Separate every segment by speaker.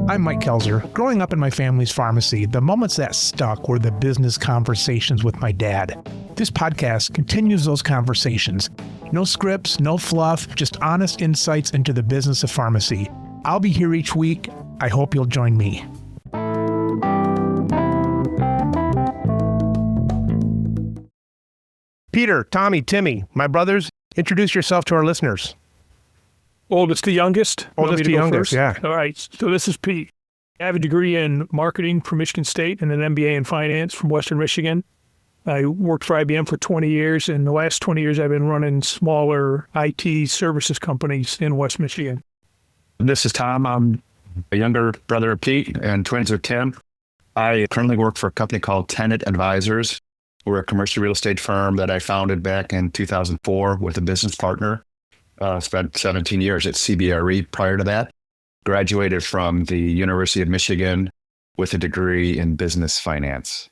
Speaker 1: I'm Mike Koelzer. Growing up in my family's pharmacy, the moments that stuck were the business conversations with my dad. This podcast continues those conversations. No scripts, no fluff, just honest insights into the business of pharmacy. I'll be here each week. I hope you'll join me. Peter, Tommy, Timmy, my brothers, introduce yourself to our listeners.
Speaker 2: Oldest to youngest?
Speaker 1: Oldest to youngest, yeah.
Speaker 2: All right. So this is Pete. I have a degree in marketing from Michigan State and an MBA in finance from Western Michigan. I worked for IBM for 20 years, and the last 20 years I've been running smaller IT services companies in West Michigan.
Speaker 3: This is Tom. I'm a younger brother of Pete and twins of Tim. I currently work for a company called Tenant Advisors. We're a commercial real estate firm that I founded back in 2004 with a business partner. Spent 17 years at CBRE prior to that. Graduated from the University of Michigan with a degree in business finance.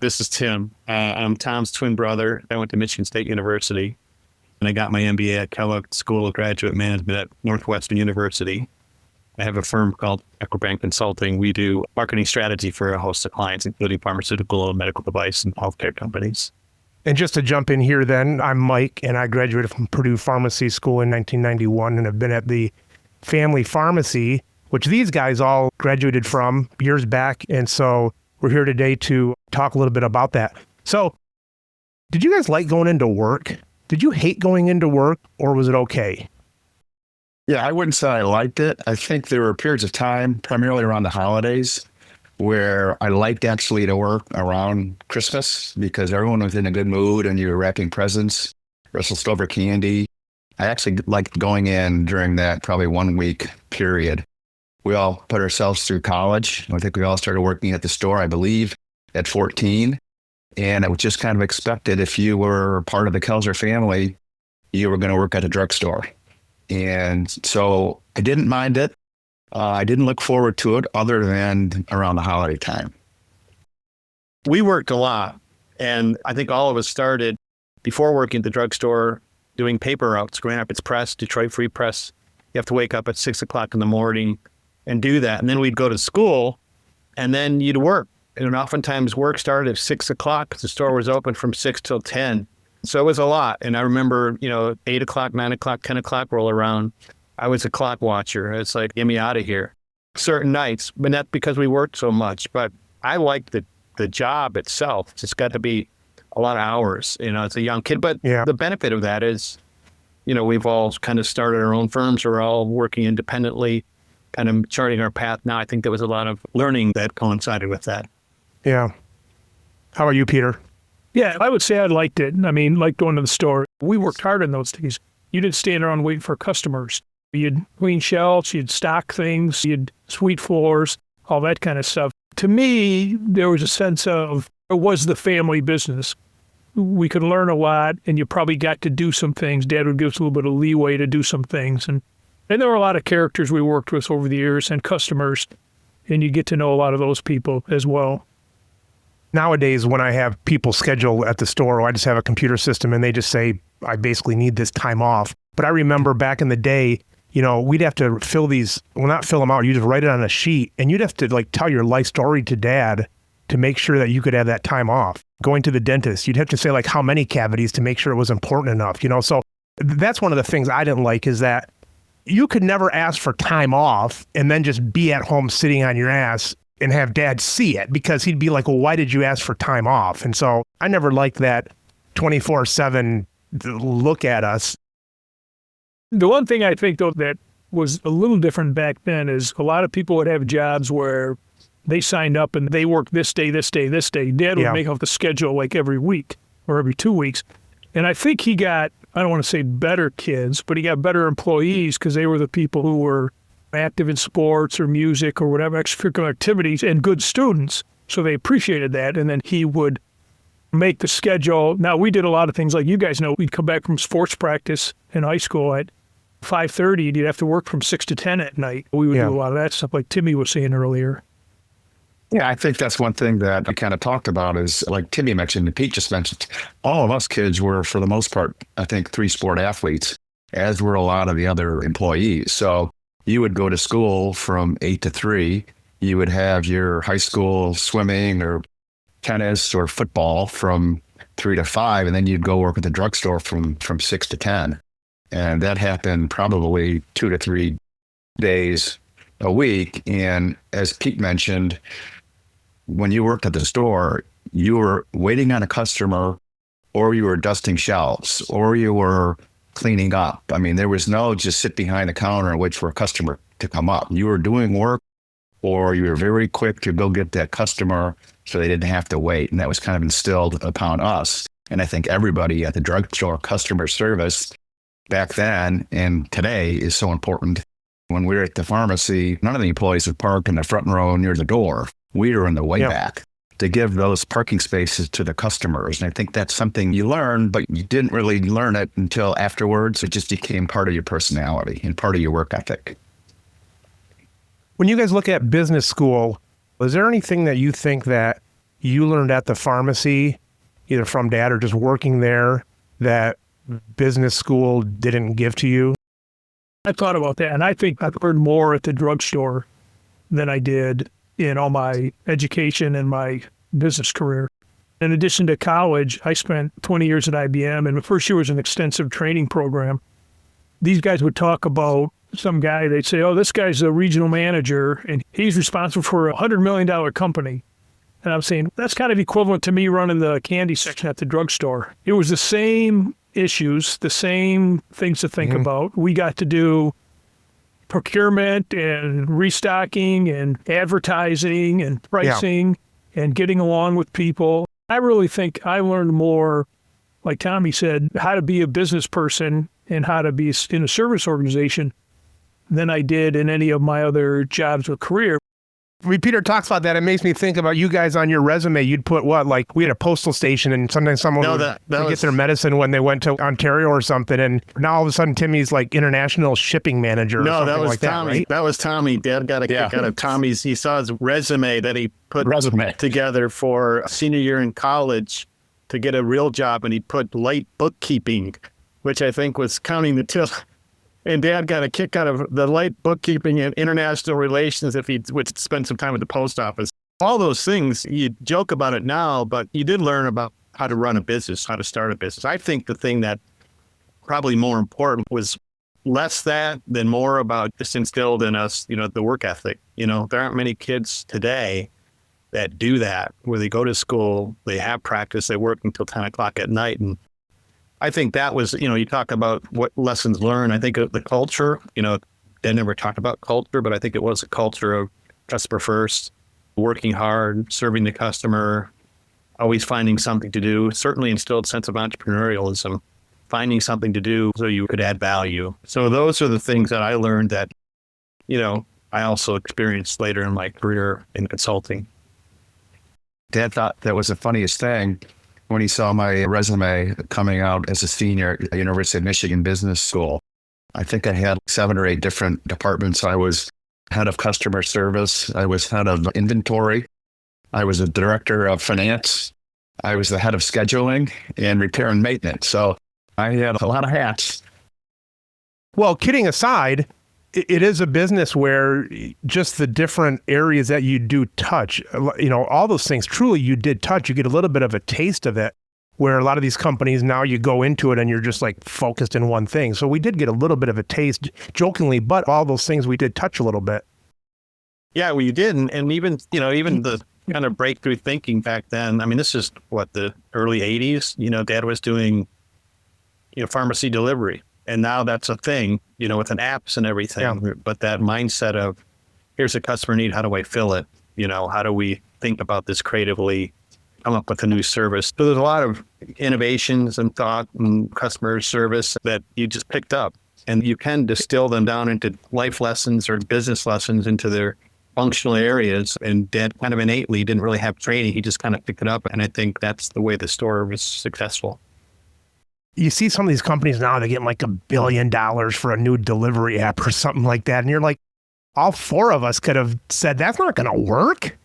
Speaker 4: This is Tim. I'm Tom's twin brother. I went to Michigan State University, and I got my MBA at Kellogg School of Graduate Management at Northwestern University. I have a firm called Equibank Consulting. We do marketing strategy for a host of clients, including pharmaceutical, medical device, and healthcare companies.
Speaker 1: And just to jump in here then, I'm Mike, and I graduated from Purdue Pharmacy School in 1991 and have been at the family pharmacy, which these guys all graduated from years back. And so we're here today to talk a little bit about that. So did you guys like going into work? Did you hate going into work, or was it okay?
Speaker 3: Yeah, I wouldn't say I liked it. I think there were periods of time, primarily around the holidays, where I liked actually to work around Christmas because everyone was in a good mood and you were wrapping presents, Russell Stover candy. I actually liked going in during that probably 1 week period. We all put ourselves through college. I think we all started working at the store, I believe, at 14. And it was just kind of expected if you were part of the Koelzer family, you were going to work at a drugstore. And so I didn't mind it. I didn't look forward to it other than around the holiday time.
Speaker 4: We worked a lot, and I think all of us started before working at the drugstore doing paper routes, Grand Rapids Press, Detroit Free Press. You have to wake up at 6 o'clock in the morning and do that. And then we'd go to school, and then you'd work. And oftentimes work started at 6 o'clock because the store was open from 6 till 10. So it was a lot. And I remember, 8 o'clock, 9 o'clock, 10 o'clock roll around. I was a clock watcher. It's like, get me out of here. Certain nights, but not because we worked so much. But I liked the job itself. It's got to be a lot of hours, as a young kid. But The benefit of that is, we've all kind of started our own firms. We're all working independently, kind of charting our path now. I think there was a lot of learning that coincided with that.
Speaker 1: Yeah. How about you, Peter?
Speaker 2: Yeah, I would say I liked it. I mean, like going to the store. We worked hard in those days. You didn't stand around waiting for customers. You'd clean shelves, you'd stock things, you'd sweep floors, all that kind of stuff. To me, there was a sense of it was the family business. We could learn a lot, and you probably got to do some things. Dad would give us a little bit of leeway to do some things. And there were a lot of characters we worked with over the years and customers, and you get to know a lot of those people as well.
Speaker 1: Nowadays, when I have people schedule at the store, or I just have a computer system and they just say, I basically need this time off. But I remember back in the day, we'd have to not fill them out. You just write it on a sheet, and you'd have to tell your life story to Dad to make sure that you could have that time off. Going to the dentist, you'd have to say how many cavities to make sure it was important enough, So that's one of the things I didn't like is that you could never ask for time off and then just be at home sitting on your ass and have Dad see it, because he'd be like, well, why did you ask for time off? And so I never liked that 24/7 look at us.
Speaker 2: The one thing I think, though, that was a little different back then is a lot of people would have jobs where they signed up and they worked this day, this day, this day. Dad would make up the schedule every week or every 2 weeks. And I think he got, I don't want to say better kids, but he got better employees because they were the people who were active in sports or music or whatever extracurricular activities and good students. So they appreciated that. And then he would make the schedule. Now, we did a lot of things like you guys know. We'd come back from sports practice in high school at 5:30, and you'd have to work from 6 to 10 at night. We would do a lot of that stuff like Timmy was saying earlier.
Speaker 3: Yeah, I think that's one thing that I kind of talked about is, like Timmy mentioned and Pete just mentioned, all of us kids were, for the most part, I think, 3-sport athletes, as were a lot of the other employees. So you would go to school from 8 to 3. You would have your high school swimming or tennis or football from 3 to 5, and then you'd go work at the drugstore from 6 to 10. And that happened probably 2 to 3 days a week. And as Pete mentioned, when you worked at the store, you were waiting on a customer, or you were dusting shelves, or you were cleaning up. I mean, there was no just sit behind the counter and wait for a customer to come up. You were doing work, or you were very quick to go get that customer so they didn't have to wait. And that was kind of instilled upon us. And I think everybody at the drugstore, customer service back then and today is so important. When we were at the pharmacy, none of the employees would park in the front row near the door. We were in the way back to give those parking spaces to the customers. And I think that's something you learn, but you didn't really learn it until afterwards. It just became part of your personality and part of your work ethic.
Speaker 1: When you guys look at business school, is there anything that you think that you learned at the pharmacy, either from dad or just working there, that business school didn't give to you?
Speaker 2: I thought about that, and I think I've learned more at the drugstore than I did in all my education and my business career. In addition to college, I spent 20 years at IBM, and the first year was an extensive training program. These guys would talk about some guy, they'd say, oh, this guy's a regional manager, and he's responsible for a $100 million company. And I'm saying, that's kind of equivalent to me running the candy section at the drugstore. It was the same issues, the same things to think about. We got to do procurement and restocking and advertising and pricing and getting along with people. I really think I learned more, like Tommy said, how to be a business person and how to be in a service organization than I did in any of my other jobs or career.
Speaker 1: When Peter talks about that, it makes me think about you guys on your resume. You'd put what? Like we had a postal station, and sometimes someone would get their medicine when they went to Ontario or something. And now all of a sudden, Timmy's like international shipping manager.
Speaker 4: No,
Speaker 1: or
Speaker 4: that was
Speaker 1: like
Speaker 4: Tommy.
Speaker 1: That, right?
Speaker 4: That was Tommy. Dad got a kick out of Tommy's. He saw his resume that he put together for senior year in college to get a real job, and he put light bookkeeping, which I think was counting the till. And Dad got a kick out of the light bookkeeping and international relations if he would spend some time at the post office. All those things, you joke about it now, but you did learn about how to run a business, how to start a business. I think the thing that probably more important was less that than more about just instilled in us, the work ethic. There aren't many kids today that do that, where they go to school, they have practice, they work until 10 o'clock at night. And I think that was, you talk about what lessons learned. I think of the culture, they never talked about culture, but I think it was a culture of customer first, working hard, serving the customer, always finding something to do, certainly instilled a sense of entrepreneurialism, finding something to do so you could add value. So those are the things that I learned that, I also experienced later in my career in consulting.
Speaker 3: Dad thought that was the funniest thing when he saw my resume coming out as a senior at the University of Michigan Business School. I think I had 7 or 8 different departments. I was head of customer service. I was head of inventory. I was a director of finance. I was the head of scheduling and repair and maintenance. So I had a lot of hats.
Speaker 1: Well, kidding aside, it is a business where just the different areas that you do touch, all those things truly you did touch. You get a little bit of a taste of it, where a lot of these companies now you go into it and you're just like focused in one thing. So we did get a little bit of a taste, jokingly, but all those things we did touch a little bit.
Speaker 4: Yeah, well, you did. And even the kind of breakthrough thinking back then, I mean, this is the early 80s, Dad was doing, pharmacy delivery. And now that's a thing, with an apps and everything. Yeah. But that mindset of, here's a customer need, how do I fill it? How do we think about this creatively, come up with a new service? So there's a lot of innovations and thought and customer service that you just picked up. And you can distill them down into life lessons or business lessons into their functional areas. And Dad kind of innately didn't really have training. He just kind of picked it up. And I think that's the way the store was successful.
Speaker 1: You see some of these companies now, they get like $1 billion for a new delivery app or something like that. And you're like, all 4 of us could have said, that's not going to work.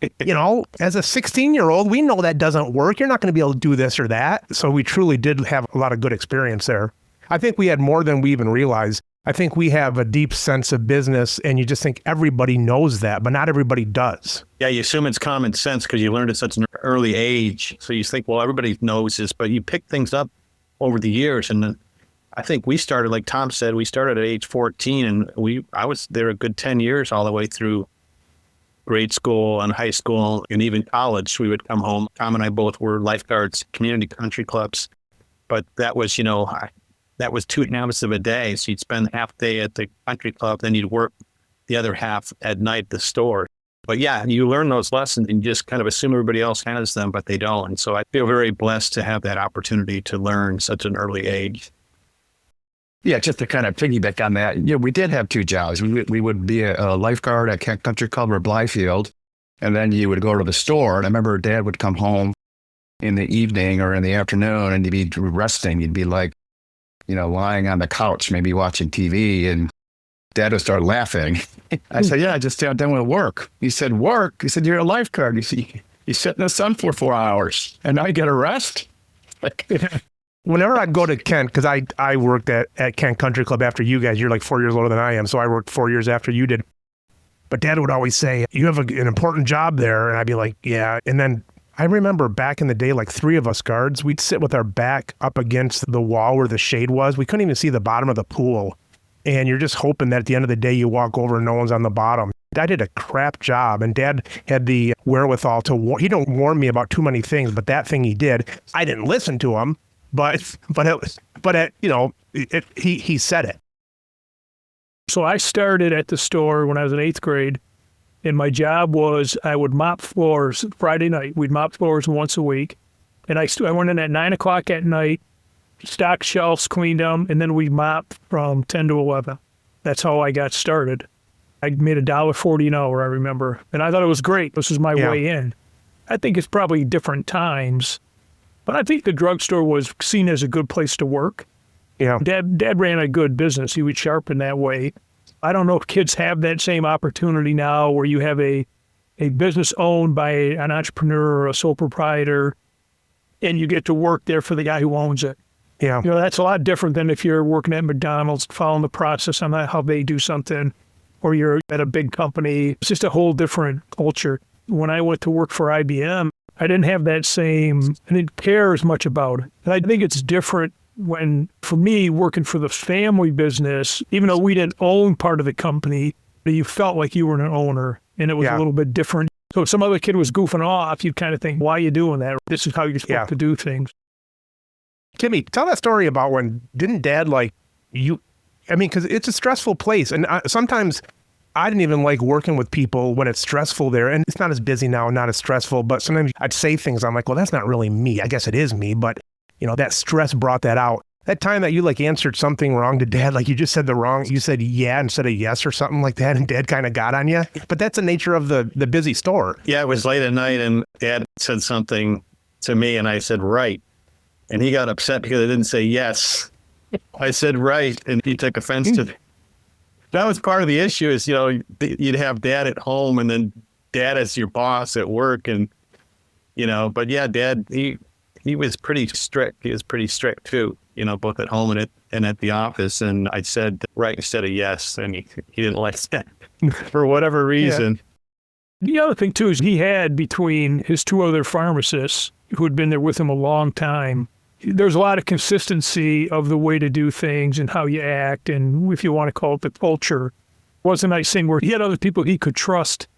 Speaker 1: As a 16-year-old, we know that doesn't work. You're not going to be able to do this or that. So we truly did have a lot of good experience there. I think we had more than we even realized. I think we have a deep sense of business and you just think everybody knows that, but not everybody does.
Speaker 4: Yeah, you assume it's common sense because you learned at such an early age. So you think, well, everybody knows this, but you pick things up over the years. And I think we started, like Tom said, we started at age 14 and I was there a good 10 years all the way through grade school and high school and even college. We would come home. Tom and I both were lifeguards, community country clubs. But that was, that was 2 hours of a day. So you'd spend half day at the country club, then you'd work the other half at night at the store. But yeah, you learn those lessons and you just kind of assume everybody else has them, but they don't. And so I feel very blessed to have that opportunity to learn such an early age.
Speaker 3: Yeah, just to kind of piggyback on that, we did have 2 jobs. We would be a lifeguard at Kent Country Club or Blythefield, and then you would go to the store. And I remember Dad would come home in the evening or in the afternoon and you'd be resting. You'd be like, lying on the couch, maybe watching TV, and Dad would start laughing. I said, yeah, I just got done with work. He said, work? He said, you're a lifeguard. You sit in the sun for 4 hours and now you get a rest?
Speaker 1: Whenever I'd go to Kent, because I worked at Kent Country Club after you guys, you're like 4 years older than I am, so I worked 4 years after you did. But Dad would always say, you have an important job there. And I'd be like, yeah. And then I remember back in the day, like 3 of us guards, we'd sit with our back up against the wall where the shade was. We couldn't even see the bottom of the pool. And you're just hoping that at the end of the day, you walk over and no one's on the bottom. I did a crap job, and Dad had the wherewithal to, he don't warn me about too many things, but that thing he did, I didn't listen to him. But he said it.
Speaker 2: So I started at the store when I was in 8th grade, and my job was I would mop floors Friday night. We'd mop floors once a week, and I went in at 9 o'clock at night, stocked shelves, cleaned them, and then we mopped from 10 to 11. That's how I got started. I made $1.40 an hour, I remember, and I thought it was great. This was my way in. I think it's probably different times. But I think the drugstore was seen as a good place to work.
Speaker 1: Yeah.
Speaker 2: Dad ran a good business. He was sharp in that way. I don't know if kids have that same opportunity now where you have a business owned by an entrepreneur or a sole proprietor and you get to work there for the guy who owns it.
Speaker 1: Yeah.
Speaker 2: That's a lot different than if you're working at McDonald's, following the process on how they do something, or you're at a big company. It's just a whole different culture. When I went to work for IBM, I didn't have that same, I didn't care as much about it. And I think it's different when, for me, working for the family business, even though we didn't own part of the company, you felt like you were an owner, and it was a little bit different. So if some other kid was goofing off, you'd kind of think, why are you doing that? This is how you're supposed to do things.
Speaker 1: Timmy, tell that story about when, didn't Dad because it's a stressful place. And sometimes I didn't even like working with people when it's stressful there. And it's not as busy now, not as stressful, but sometimes I'd say things, I'm like, well, that's not really me. I guess it is me, but that stress brought that out. That time that you answered something wrong to Dad, you just said you said yeah instead of yes or something like that, and Dad kind of got on you. But that's the nature of the busy store.
Speaker 4: Yeah, it was late at night and Dad said something to me and I said right. And he got upset because I didn't say yes. I said right, and he took offense to it. That was part of the issue is, you'd have Dad at home and then Dad as your boss at work. And, but yeah, Dad, he was pretty strict. He was pretty strict too, both at home and at the office. And I said right instead of yes. And he didn't like that for whatever reason.
Speaker 2: Yeah. The other thing too is he had between his 2 other pharmacists who had been there with him a long time, there's a lot of consistency of the way to do things and how you act, and if you want to call it the culture. It was a nice thing where he had other people he could trust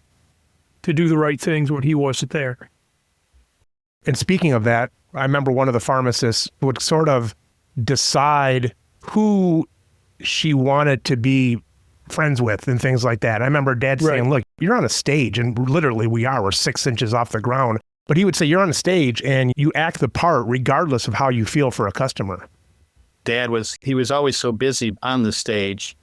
Speaker 2: to do the right things when he wasn't there.
Speaker 1: And speaking of that, I remember one of the pharmacists would sort of decide who she wanted to be friends with and things like that. I remember Dad saying, look, you're on a stage, and literally we're 6 inches off the ground. But he would say, you're on a stage and you act the part regardless of how you feel for a customer.
Speaker 4: Dad was always so busy on the stage,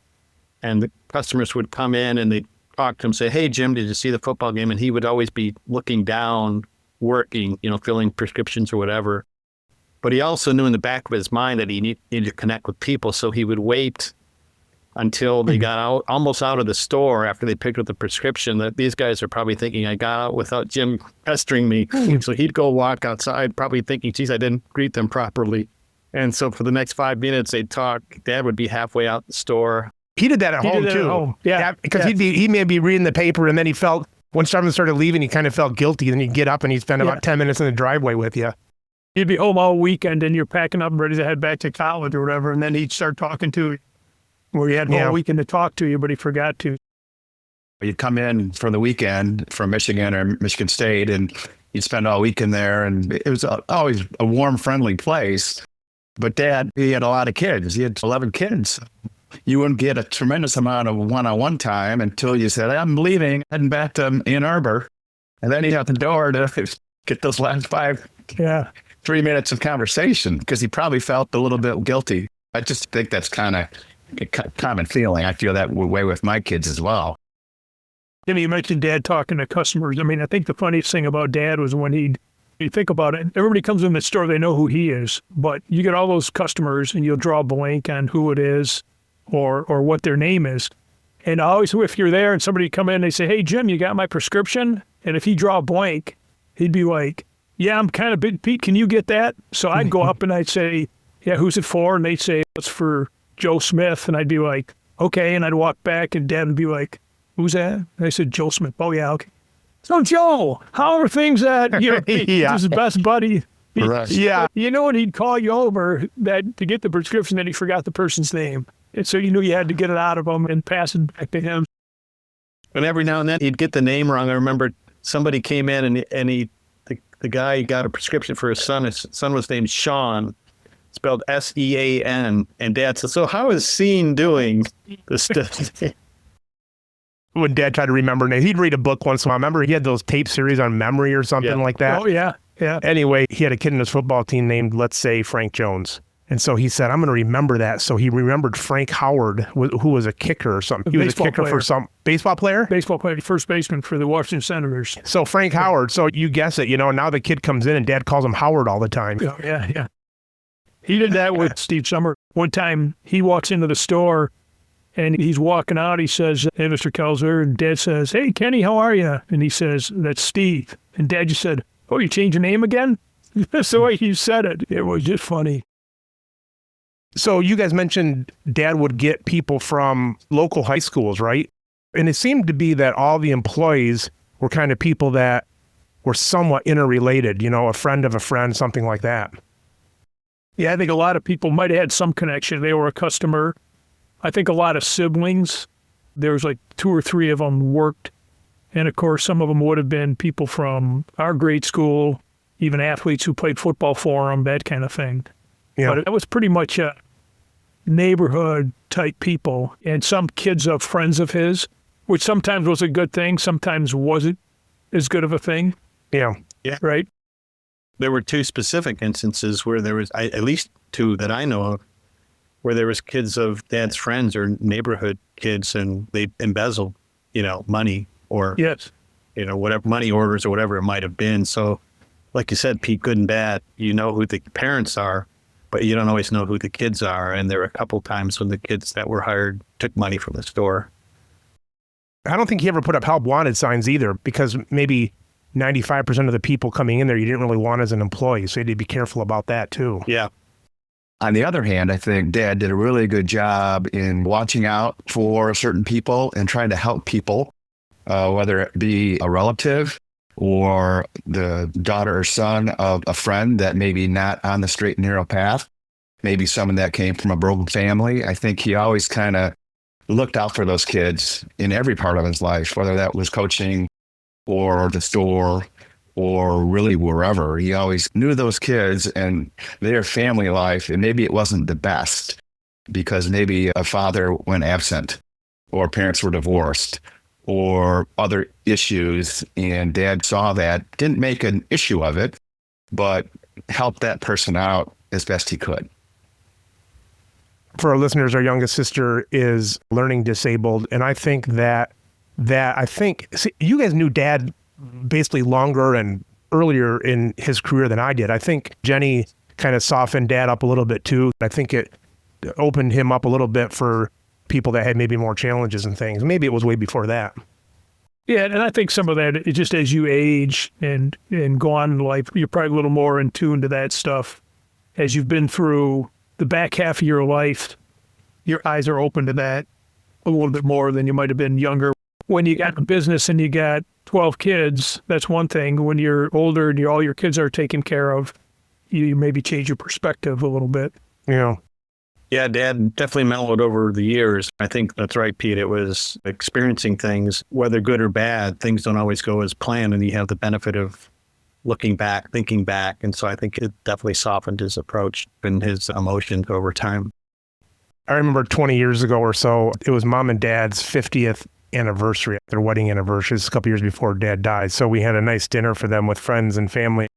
Speaker 4: and the customers would come in and they'd talk to him, say, hey, Jim, did you see the football game? And he would always be looking down, working, filling prescriptions or whatever. But he also knew in the back of his mind that he needed to connect with people. So he would wait until they got almost out of the store after they picked up the prescription, that these guys are probably thinking I got out without Jim pestering me. So he'd go walk outside probably thinking, geez, I didn't greet them properly. And so for the next 5 minutes, they'd talk. Dad would be halfway out the store.
Speaker 1: He did that at home,
Speaker 2: did that
Speaker 1: too.
Speaker 2: at home. Yeah.
Speaker 1: Because he may be reading the paper, and then he felt, when someone started leaving, he kind of felt guilty. Then he'd get up and he'd spend about 10 minutes in the driveway with you.
Speaker 2: You'd be home all weekend, and you're packing up and ready to head back to college or whatever, and then he'd start talking to you, where he had all weekend to talk to you, but he forgot to.
Speaker 3: You'd come in for the weekend from Michigan or Michigan State, and you'd spend all weekend there, and it was always a warm, friendly place. But Dad, he had a lot of kids. He had 11 kids. You wouldn't get a tremendous amount of one-on-one time until you said, I'm leaving, heading back to Ann Arbor. And then he'd out the door to get those last 3 minutes of conversation, because he probably felt a little bit guilty. I just think that's kind of a common feeling. I feel that way with my kids as well.
Speaker 2: Jimmy, you mentioned Dad talking to customers. I mean, I think the funniest thing about Dad was when you think about it, everybody comes in the store, they know who he is, but you get all those customers and you'll draw a blank on who it is or what their name is. And always, if you're there and somebody come in, they say, hey, Jim, you got my prescription? And if he draw a blank, he'd be like, yeah, I'm kind of big, Pete, can you get that? So I'd go up and I'd say, yeah, who's it for? And they'd say, it's for Joe Smith. And I'd be like, okay. And I'd walk back and Dad would be like, who's that? And I said, Joe Smith. Oh, yeah, okay. So, Joe, how are things at your his best buddy?
Speaker 3: Correct.
Speaker 2: Yeah. You know, and he'd call you over that to get the prescription, that he forgot the person's name. And so you knew you had to get it out of him and pass it back to him.
Speaker 4: And every now and then he'd get the name wrong. I remember somebody came in and the guy got a prescription for his son. His son was named Sean, spelled S-E-A-N. And Dad said, so how is Sean doing this stuff?
Speaker 1: When Dad tried to remember names, he'd read a book once in a while. I remember he had those tape series on memory or something like that.
Speaker 2: Oh, yeah. Yeah.
Speaker 1: Anyway, he had a kid in his football team named, let's say, Frank Jones. And so he said, I'm going to remember that. So he remembered Frank Howard, who was a kicker or something. He was a kicker for some baseball player?
Speaker 2: Baseball player, first baseman for the Washington Senators.
Speaker 1: So Frank Howard. So you guess it, now the kid comes in and Dad calls him Howard all the time.
Speaker 2: Oh, yeah. He did that with Steve Summer. One time he walks into the store and he's walking out. He says, hey, Mr. Koelzer. And Dad says, hey, Kenny, how are you? And he says, that's Steve. And Dad just said, oh, you changed your name again? That's the way he said it. It was just funny.
Speaker 1: So you guys mentioned Dad would get people from local high schools, right? And it seemed to be that all the employees were kind of people that were somewhat interrelated, a friend of a friend, something like that.
Speaker 2: Yeah, I think a lot of people might have had some connection. They were a customer. I think a lot of siblings. There was like 2 or 3 of them worked. And of course, some of them would have been people from our grade school, even athletes who played football for them, that kind of thing. Yeah. But it was pretty much a neighborhood type people, and some kids of friends of his, which sometimes was a good thing, sometimes wasn't as good of a thing.
Speaker 1: Yeah.
Speaker 2: Right?
Speaker 4: There were 2 specific instances where there was, at least 2 that I know of, where there was kids of Dad's friends or neighborhood kids, and they embezzled, money or, whatever, money orders or whatever it might have been. So like you said, Pete, good and bad, you know who the parents are, but you don't always know who the kids are. And there were a couple times when the kids that were hired took money from the store.
Speaker 1: I don't think he ever put up help wanted signs either, because maybe 95% of the people coming in there you didn't really want as an employee. So you had to be careful about that too.
Speaker 4: Yeah.
Speaker 3: On the other hand, I think Dad did a really good job in watching out for certain people and trying to help people, whether it be a relative or the daughter or son of a friend that maybe not on the straight and narrow path, maybe someone that came from a broken family. I think he always kind of looked out for those kids in every part of his life, whether that was coaching or the store or really wherever. He always knew those kids and their family life, and maybe it wasn't the best because maybe a father went absent or parents were divorced or other issues, and Dad saw that, didn't make an issue of it, but helped that person out as best he could.
Speaker 1: For our listeners, our youngest sister is learning disabled, and I think see, you guys knew Dad basically longer and earlier in his career than I did. I think Jenny kind of softened Dad up a little bit too. I think it opened him up a little bit for people that had maybe more challenges and things. Maybe it was way before that.
Speaker 2: Yeah, and I think some of that, it just as you age and go on in life, you're probably a little more in tune to that stuff. as you've been through the back half of your life, your eyes are open to that a little bit more than you might have been younger. When you got a business and you got 12 kids, that's one thing. When you're older and all your kids are taken care of, you maybe change your perspective a little bit.
Speaker 1: Yeah.
Speaker 4: Yeah, Dad definitely mellowed over the years. I think that's right, Pete. It was experiencing things, whether good or bad. Things don't always go as planned, and you have the benefit of looking back, thinking back. And so I think it definitely softened his approach and his emotions over time.
Speaker 1: I remember 20 years ago or so, it was Mom and Dad's 50th anniversary, their wedding anniversary. This is a couple years before Dad died. So we had a nice dinner for them with friends and family.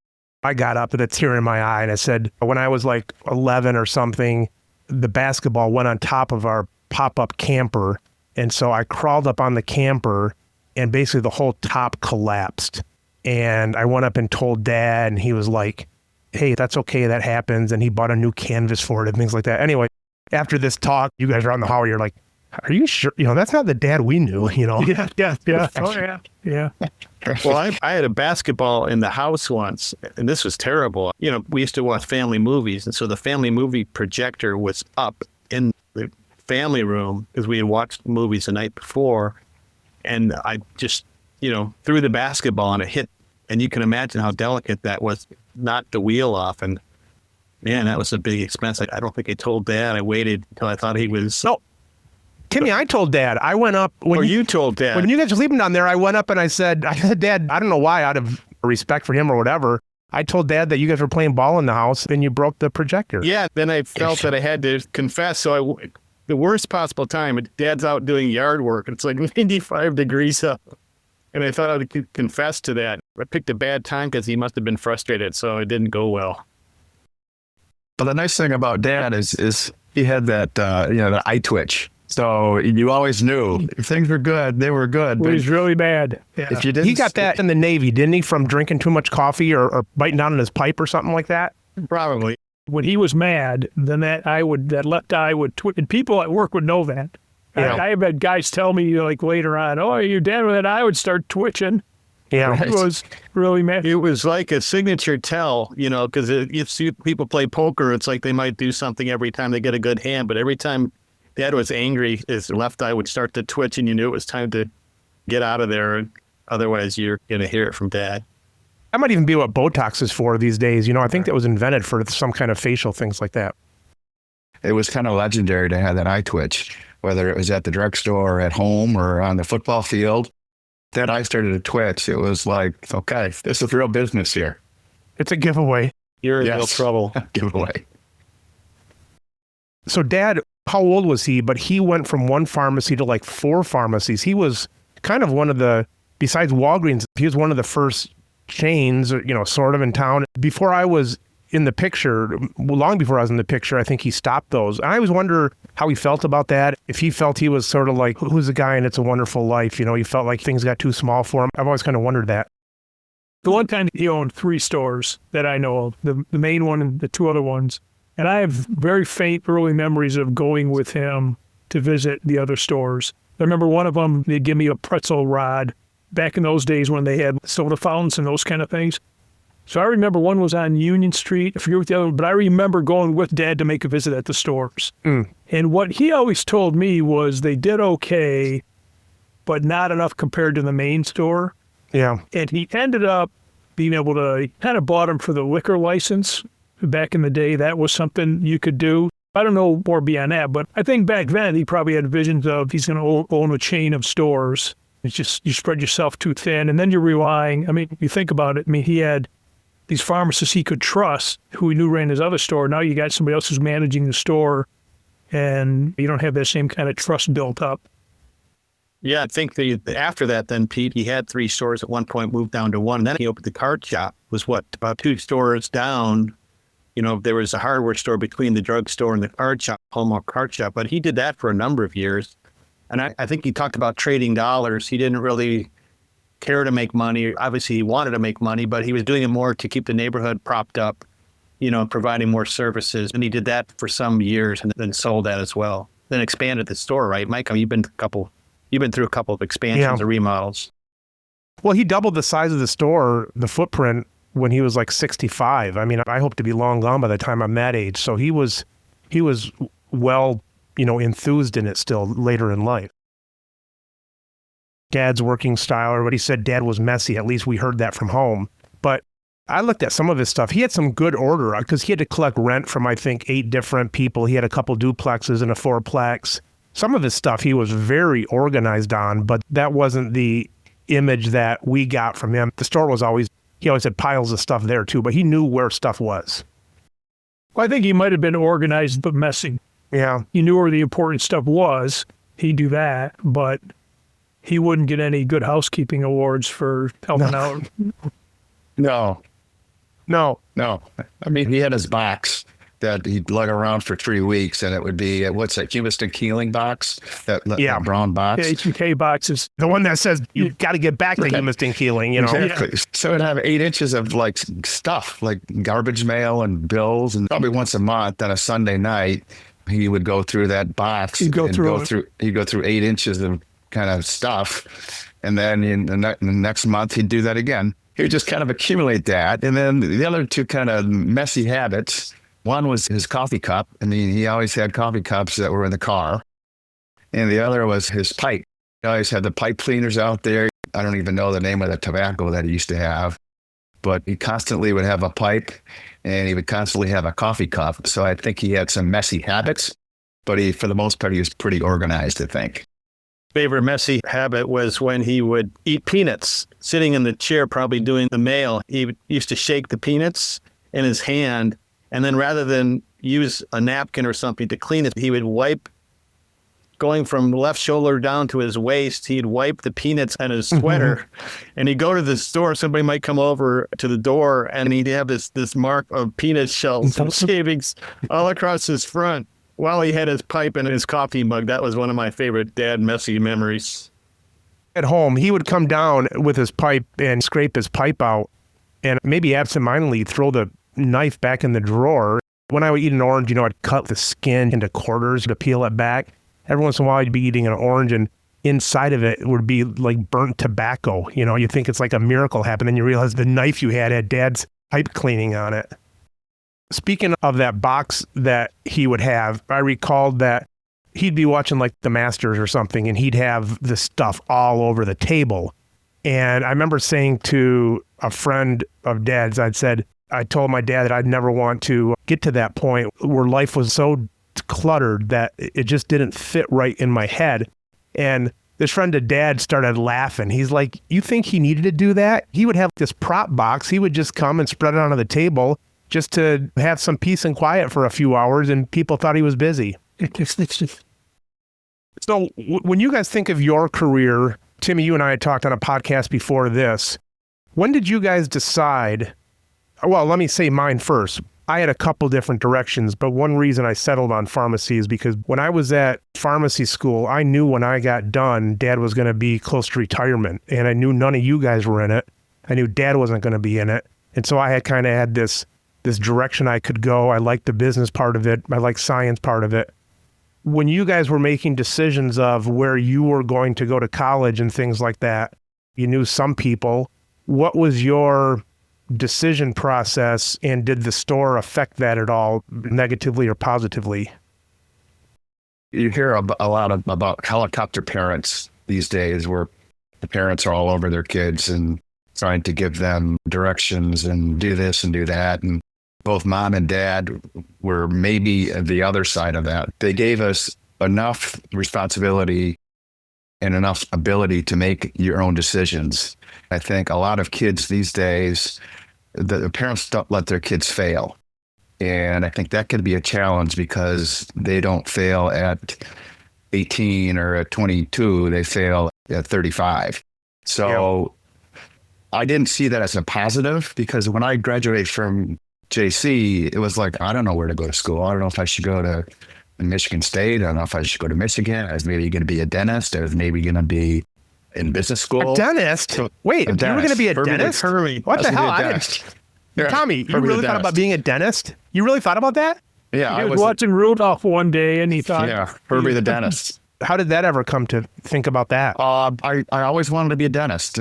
Speaker 1: I got up with a tear in my eye and I said, when I was like 11 or something, the basketball went on top of our pop-up camper. And so I crawled up on the camper and basically the whole top collapsed. And I went up and told Dad, and he was like, hey, that's okay, that happens. And he bought a new canvas for it and things like that. Anyway, after this talk, you guys are on the hall, you're like, are you sure? That's not the Dad we knew,
Speaker 2: Yeah. Oh, yeah.
Speaker 4: Well, I had a basketball in the house once, and this was terrible. We used to watch family movies, and so the family movie projector was up in the family room because we had watched movies the night before, and I just, threw the basketball and it hit, and you can imagine how delicate that was, knocked the wheel off, and man, that was a big expense. I don't think I told Dad. I waited until I thought he was...
Speaker 1: No. Timmy, I told Dad. I went up...
Speaker 4: you told Dad.
Speaker 1: When you guys were sleeping down there, I went up and I said, Dad, I don't know why, out of respect for him or whatever, I told Dad that you guys were playing ball in the house and you broke the projector.
Speaker 4: Yeah, then I felt that I had to confess. So the worst possible time, Dad's out doing yard work. It's like 95 degrees up. And I thought I would confess to that. I picked a bad time because he must have been frustrated, so it didn't go well.
Speaker 3: But the nice thing about Dad is he had that, the eye twitch. So you always knew if things were good, they were good.
Speaker 2: Well, he's really bad. Yeah.
Speaker 3: If you didn't,
Speaker 1: he got that in the Navy, didn't he? From drinking too much coffee or biting down on his pipe or something like that?
Speaker 4: Probably.
Speaker 2: When he was mad, then that left eye would twitch. And people at work would know that. Yeah. I have had guys tell me like later on, oh, your dad with that eye would start twitching.
Speaker 1: Yeah.
Speaker 2: He was really mad.
Speaker 4: It was like a signature tell, because if people play poker, it's like they might do something every time they get a good hand. But every time Dad was angry, his left eye would start to twitch, and you knew it was time to get out of there. Otherwise, you're going to hear it from Dad.
Speaker 1: That might even be what Botox is for these days. I think that was invented for some kind of facial things like that.
Speaker 3: It was kind of legendary to have that eye twitch, whether it was at the drugstore or at home or on the football field. That eye started to twitch. It was like, okay, this is real business here.
Speaker 1: It's a giveaway.
Speaker 4: You're in real trouble.
Speaker 3: Giveaway.
Speaker 1: So Dad, how old was he? But he went from one pharmacy to like 4 pharmacies. He was kind of one of the, besides Walgreens, he was one of the first chains, sort of in town. Before I was in the picture, long before I was in the picture, I think he stopped those. And I always wonder how he felt about that. If he felt he was sort of like, who's the guy in It's a Wonderful Life? He felt like things got too small for him. I've always kind of wondered that.
Speaker 2: The one time he owned 3 stores that I know of, the main one and the 2 other ones. And I have very faint early memories of going with him to visit the other stores. I remember one of them, they'd give me a pretzel rod back in those days when they had soda fountains and those kind of things. So I remember one was on Union Street. I forget what the other one, but I remember going with Dad to make a visit at the stores. And what he always told me was they did okay, but not enough compared to the main store.
Speaker 1: Yeah.
Speaker 2: And he ended up being able to, he kind of bought him for the liquor license. Back in the day, that was something you could do. I don't know more beyond that, but I think back then he probably had visions of he's going to own a chain of stores. It's just you spread yourself too thin, and then you're relying. You think about it. He had these pharmacists he could trust who he knew ran his other store. Now you got somebody else who's managing the store, and you don't have that same kind of trust built up.
Speaker 4: Yeah, I think after that, then Pete, he had 3 stores at one point, moved down to 1. And then he opened the card shop. Was about 2 stores down. There was a hardware store between the drugstore and the card shop, Hallmark card shop. But he did that for a number of years. And I think he talked about trading dollars. He didn't really care to make money. Obviously, he wanted to make money, but he was doing it more to keep the neighborhood propped up, providing more services. And he did that for some years and then sold that as well. Then expanded the store, right, Mike? You've been through a couple of expansions or remodels.
Speaker 1: Well, he doubled the size of the store, the footprint, when he was like 65. I mean, I hope to be long gone by the time I'm that age. So he was well, enthused in it still later in life. Dad's working style, everybody said Dad was messy. At least we heard that from home. But I looked at some of his stuff. He had some good order because he had to collect rent from, I think, 8 different people. He had a couple duplexes and a 4-plex. Some of his stuff he was very organized on, but that wasn't the image that we got from him. The store was he always had piles of stuff there too, but he knew where stuff was.
Speaker 2: Well, I think he might have been organized but messy.
Speaker 1: Yeah.
Speaker 2: He knew where the important stuff was. He'd do that, but he wouldn't get any good housekeeping awards for helping out.
Speaker 3: No. I mean, he had his box that he'd lug around for 3 weeks, and it would be, what's that, Humiston Keeling box? That brown box?
Speaker 2: Yeah, H&K boxes.
Speaker 1: The one that says you got to get back to Humiston Keeling,
Speaker 3: Exactly.
Speaker 2: Yeah.
Speaker 3: So it'd have 8 inches of like stuff, like garbage mail and bills, and probably once a month on a Sunday night, he would go through that box. He'd go through 8 inches of kind of stuff, and then in the next month he'd do that again. He would just kind of accumulate that, and then the other 2 kind of messy habits. One was his coffee cup. I mean, he always had coffee cups that were in the car. And the other was his pipe. He always had the pipe cleaners out there. I don't even know the name of the tobacco that he used to have. But he constantly would have a pipe, and he would constantly have a coffee cup. So I think he had some messy habits, but for the most part, he was pretty organized, I think.
Speaker 4: Favorite messy habit was when he would eat peanuts, sitting in the chair, probably doing the mail. He used to shake the peanuts in his hand, and then rather than use a napkin or something to clean it, he would wipe, going from left shoulder down to his waist, he'd wipe the peanuts on his sweater. And he'd go to the store, somebody might come over to the door, and he'd have this mark of peanut shells and shavings all across his front while he had his pipe and his coffee mug. That was one of my favorite dad messy memories.
Speaker 1: At home, he would come down with his pipe and scrape his pipe out, and maybe absentmindedly throw the knife back in the drawer. When I would eat an orange, I'd cut the skin into quarters to peel it back. Every once in a while, I'd be eating an orange, and inside of it would be like burnt tobacco. You think it's like a miracle happened, then you realize the knife you had Dad's pipe cleaning on it. Speaking of that box that he would have, I recalled that he'd be watching like the Masters or something, and he'd have the stuff all over the table. And I remember saying to a friend of Dad's, I told my dad that I'd never want to get to that point where life was so cluttered that it just didn't fit right in my head. And this friend of Dad started laughing. He's like, you think he needed to do that? He would have this prop box. He would just come and spread it onto the table just to have some peace and quiet for a few hours, and people thought he was busy. So when you guys think of your career, Timmy, you and I had talked on a podcast before this. When did you guys decide? Well, let me say mine first. I had a couple different directions, but one reason I settled on pharmacy is because when I was at pharmacy school, I knew when I got done, Dad was going to be close to retirement, and I knew none of you guys were in it. I knew Dad wasn't going to be in it. And so I had kind of had this direction I could go. I liked the business part of it. I liked science part of it. When you guys were making decisions of where you were going to go to college and things like that, you knew some people. What was your decision process, and did the store affect that at all, negatively or positively?
Speaker 3: You hear a lot about helicopter parents these days, where the parents are all over their kids and trying to give them directions and do this and do that. And both Mom and Dad were maybe the other side of that. They gave us enough responsibility and enough ability to make your own decisions. I think a lot of kids these days, the parents don't let their kids fail. And I think that could be a challenge because they don't fail at 18 or at 22, they fail at 35. So I didn't see that as a positive, because when I graduated from JC, it was like, I don't know where to go to school. I don't know if I should go to Michigan State. I don't know if I should go to Michigan. I was maybe going to be a dentist. I was maybe going to be in business school.
Speaker 1: A dentist?
Speaker 3: So,
Speaker 1: wait, you were going to be a dentist? What the hell? Tommy, you really thought about being a dentist? You really thought about that?
Speaker 3: Yeah.
Speaker 2: He was watching Rudolph one day, and he thought...
Speaker 3: Yeah, Herbie the dentist.
Speaker 1: How did that ever come to think about that?
Speaker 3: I always wanted to be a dentist.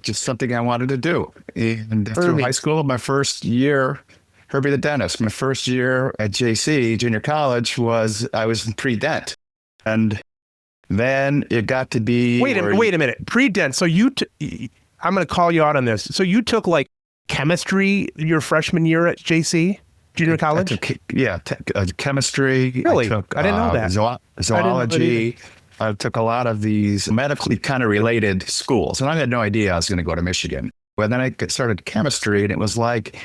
Speaker 3: Just something I wanted to do. And through high school, my first year, Herbie the dentist, my first year at JC, junior college, I was in pre-dent. And then it got to be...
Speaker 1: Wait a minute. Pre-dent. So I'm going to call you out on this. So you took like chemistry your freshman year at JC, junior college?
Speaker 3: Chemistry.
Speaker 1: Really?
Speaker 3: I
Speaker 1: didn't know that.
Speaker 3: Zoology. I took a lot of these medically kind of related schools, and I had no idea I was going to go to Michigan. But then I started chemistry, and it was like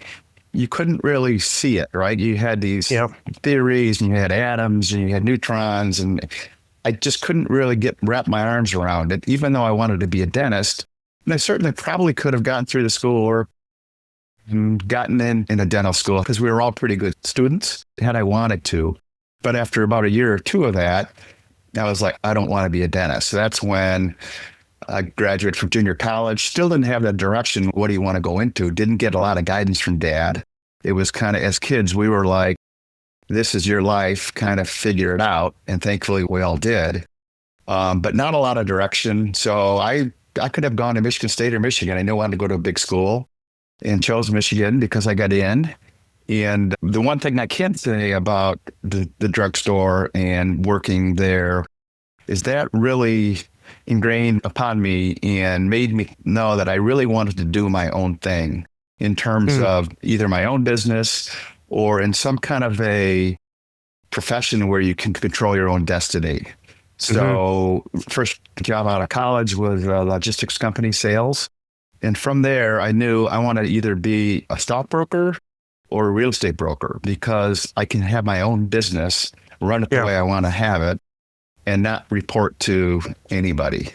Speaker 3: you couldn't really see it, right? You had these theories, and you had atoms, and you had neutrons, and I just couldn't really wrap my arms around it, even though I wanted to be a dentist. And I certainly probably could have gotten through the school or gotten in a dental school because we were all pretty good students had I wanted to. But after about a year or two of that, I was like, I don't want to be a dentist. So that's when I graduated from junior college. Still didn't have that direction. What do you want to go into? Didn't get a lot of guidance from Dad. It was kind of, as kids, we were like, this is your life, kind of figure it out. And thankfully, we all did. But not a lot of direction. So I could have gone to Michigan State or Michigan. I knew I wanted to go to a big school and chose Michigan because I got in. And the one thing I can say about the drugstore and working there is that really ingrained upon me and made me know that I really wanted to do my own thing in terms of either my own business or in some kind of a profession where you can control your own destiny. So first job out of college was a logistics company, sales. And from there, I knew I wanted to either be a stockbroker or a real estate broker because I can have my own business, run it the way I want to have it, and not report to anybody.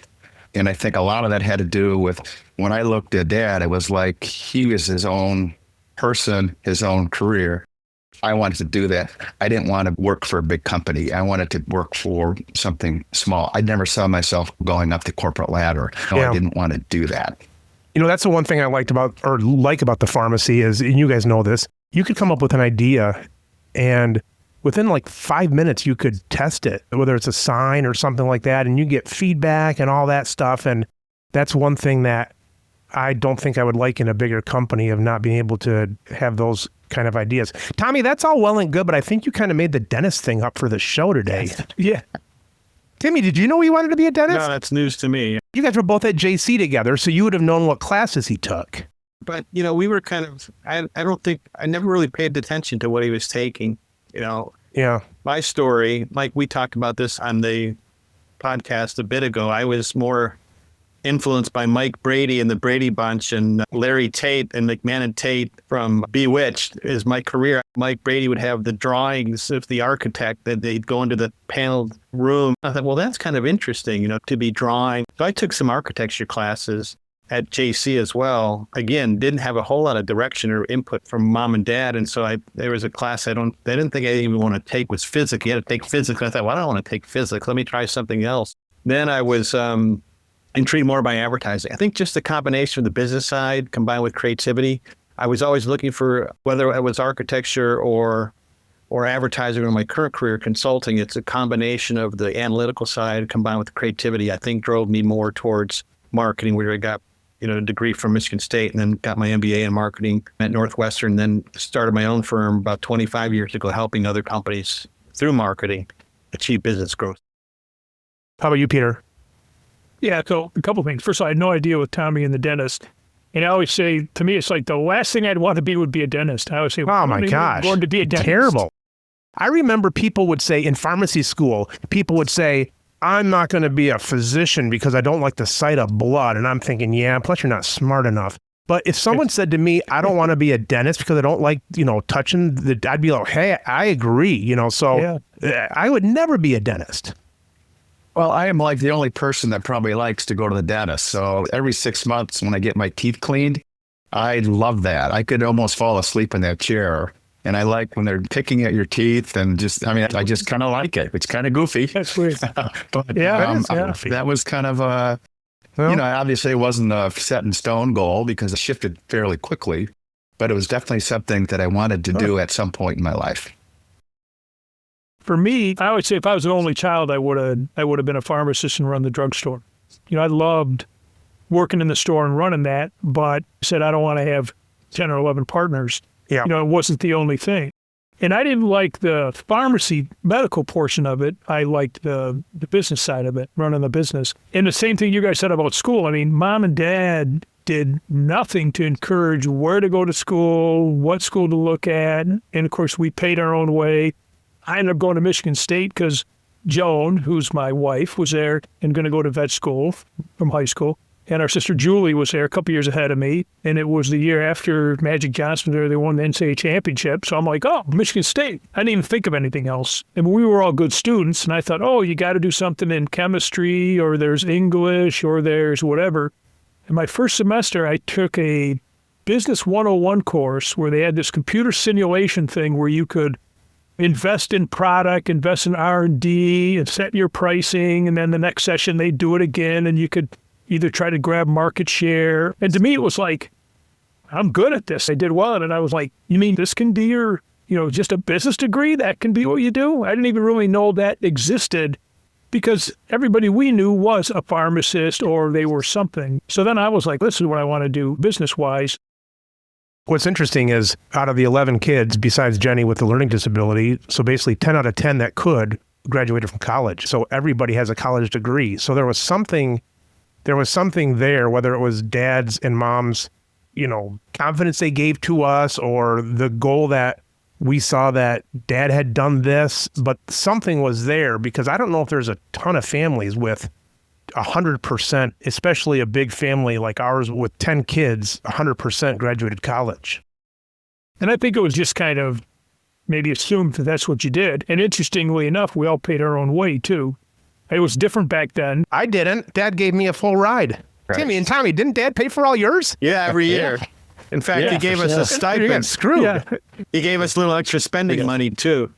Speaker 3: And I think a lot of that had to do with when I looked at Dad, it was like he was his own person, his own career. I wanted to do that. I didn't want to work for a big company. I wanted to work for something small. I never saw myself going up the corporate ladder. No, I didn't want to do that.
Speaker 1: You know, that's the one thing I like about the pharmacy is, and you guys know this, you could come up with an idea and within like 5 minutes, you could test it, whether it's a sign or something like that, and you get feedback and all that stuff. And that's one thing that I don't think I would like in a bigger company of not being able to have those kind of ideas. Tommy, that's all well and good, but I think you kind of made the dentist thing up for the show today.
Speaker 2: Yeah.
Speaker 1: Timmy, did you know he wanted to be a dentist?
Speaker 4: No, that's news to me.
Speaker 1: You guys were both at JC together, so you would have known what classes he took.
Speaker 4: But, you know, we were kind of, I never really paid attention to what he was taking, you know.
Speaker 1: Yeah.
Speaker 4: My story, like we talked about this on the podcast a bit ago, I was more influenced by Mike Brady and the Brady Bunch and Larry Tate and McMahon and Tate from Bewitched is my career. Mike Brady would have the drawings of the architect that they'd go into the paneled room. I thought, well, that's kind of interesting, you know, to be drawing. So I took some architecture classes at JC as well. Again, didn't have a whole lot of direction or input from Mom and Dad. And so there was a class they didn't think I even want to take was physics. You had to take physics. I thought, well, I don't want to take physics. Let me try something else. Then I was intrigued more by advertising. I think just the combination of the business side combined with creativity. I was always looking for, whether it was architecture or advertising or my current career, consulting, it's a combination of the analytical side combined with the creativity, I think drove me more towards marketing, where I got, you know, a degree from Michigan State and then got my MBA in marketing at Northwestern, then started my own firm about 25 years ago, helping other companies through marketing achieve business growth.
Speaker 1: How about you, Peter?
Speaker 2: Yeah, so a couple things. First of all, I had no idea with Tommy and the dentist. And I always say, to me, it's like the last thing I'd want to be would be a dentist. I always say,
Speaker 1: oh my gosh,
Speaker 2: I'm going to be a dentist.
Speaker 1: Terrible. I remember people would say in pharmacy school, people would say, I'm not going to be a physician because I don't like the sight of blood. And I'm thinking, yeah, plus you're not smart enough. But if someone said to me, I don't want to be a dentist because I don't like, you know, touching I'd be like, hey, I agree, you know, so I would never be a dentist.
Speaker 3: Well, I am like the only person that probably likes to go to the dentist. So every 6 months when I get my teeth cleaned, I love that. I could almost fall asleep in that chair. And I like when they're picking at your teeth and I just kind of like it. It's kind of goofy.
Speaker 2: That's weird.
Speaker 3: But that was kind of you know, obviously it wasn't a set in stone goal because it shifted fairly quickly, but it was definitely something that I wanted to do at some point in my life.
Speaker 2: For me, I would say if I was an only child, I would have been a pharmacist and run the drugstore. I loved working in the store and running that, but I said I don't want to have 10 or 11 partners.
Speaker 1: Yeah.
Speaker 2: It wasn't the only thing. And I didn't like the pharmacy medical portion of it. I liked the business side of it, running the business. And the same thing you guys said about school. I mean, Mom and Dad did nothing to encourage where to go to school, what school to look at. And of course, we paid our own way. I ended up going to Michigan State because Joan, who's my wife, was there and going to go to vet school from high school. And our sister Julie was there a couple years ahead of me. And it was the year after Magic Johnson there, they won the NCAA championship. So I'm like, oh, Michigan State. I didn't even think of anything else. And we were all good students. And I thought, oh, you got to do something in chemistry, or there's English, or there's whatever. In my first semester, I took a Business 101 course where they had this computer simulation thing where you could invest in product, invest in R&D, and set your pricing. And then the next session, they'd do it again, and you could either try to grab market share. And to me, it was like, I'm good at this. I did well. And I was like, you mean this can be your, just a business degree? That can be what you do? I didn't even really know that existed because everybody we knew was a pharmacist or they were something. So then I was like, this is what I want to do business-wise.
Speaker 1: What's interesting is out of the 11 kids, besides Jenny with the learning disability, so basically 10 out of 10 that could graduated from college. So everybody has a college degree. So there was something there, whether it was Dad's and Mom's, confidence they gave to us, or the goal that we saw that Dad had done this, but something was there, because I don't know if there's a ton of families with 100%, especially a big family like ours with 10 kids, 100% graduated college.
Speaker 2: And I think it was just kind of maybe assumed that that's what you did. And interestingly enough, we all paid our own way too. It was different back then.
Speaker 1: I didn't. Dad gave me a full ride. Right. Timmy and Tommy, didn't Dad pay for all yours?
Speaker 4: Yeah, every year. In fact, he gave us a stipend.
Speaker 1: Screwed.
Speaker 2: Yeah.
Speaker 4: He gave us a little extra spending money too.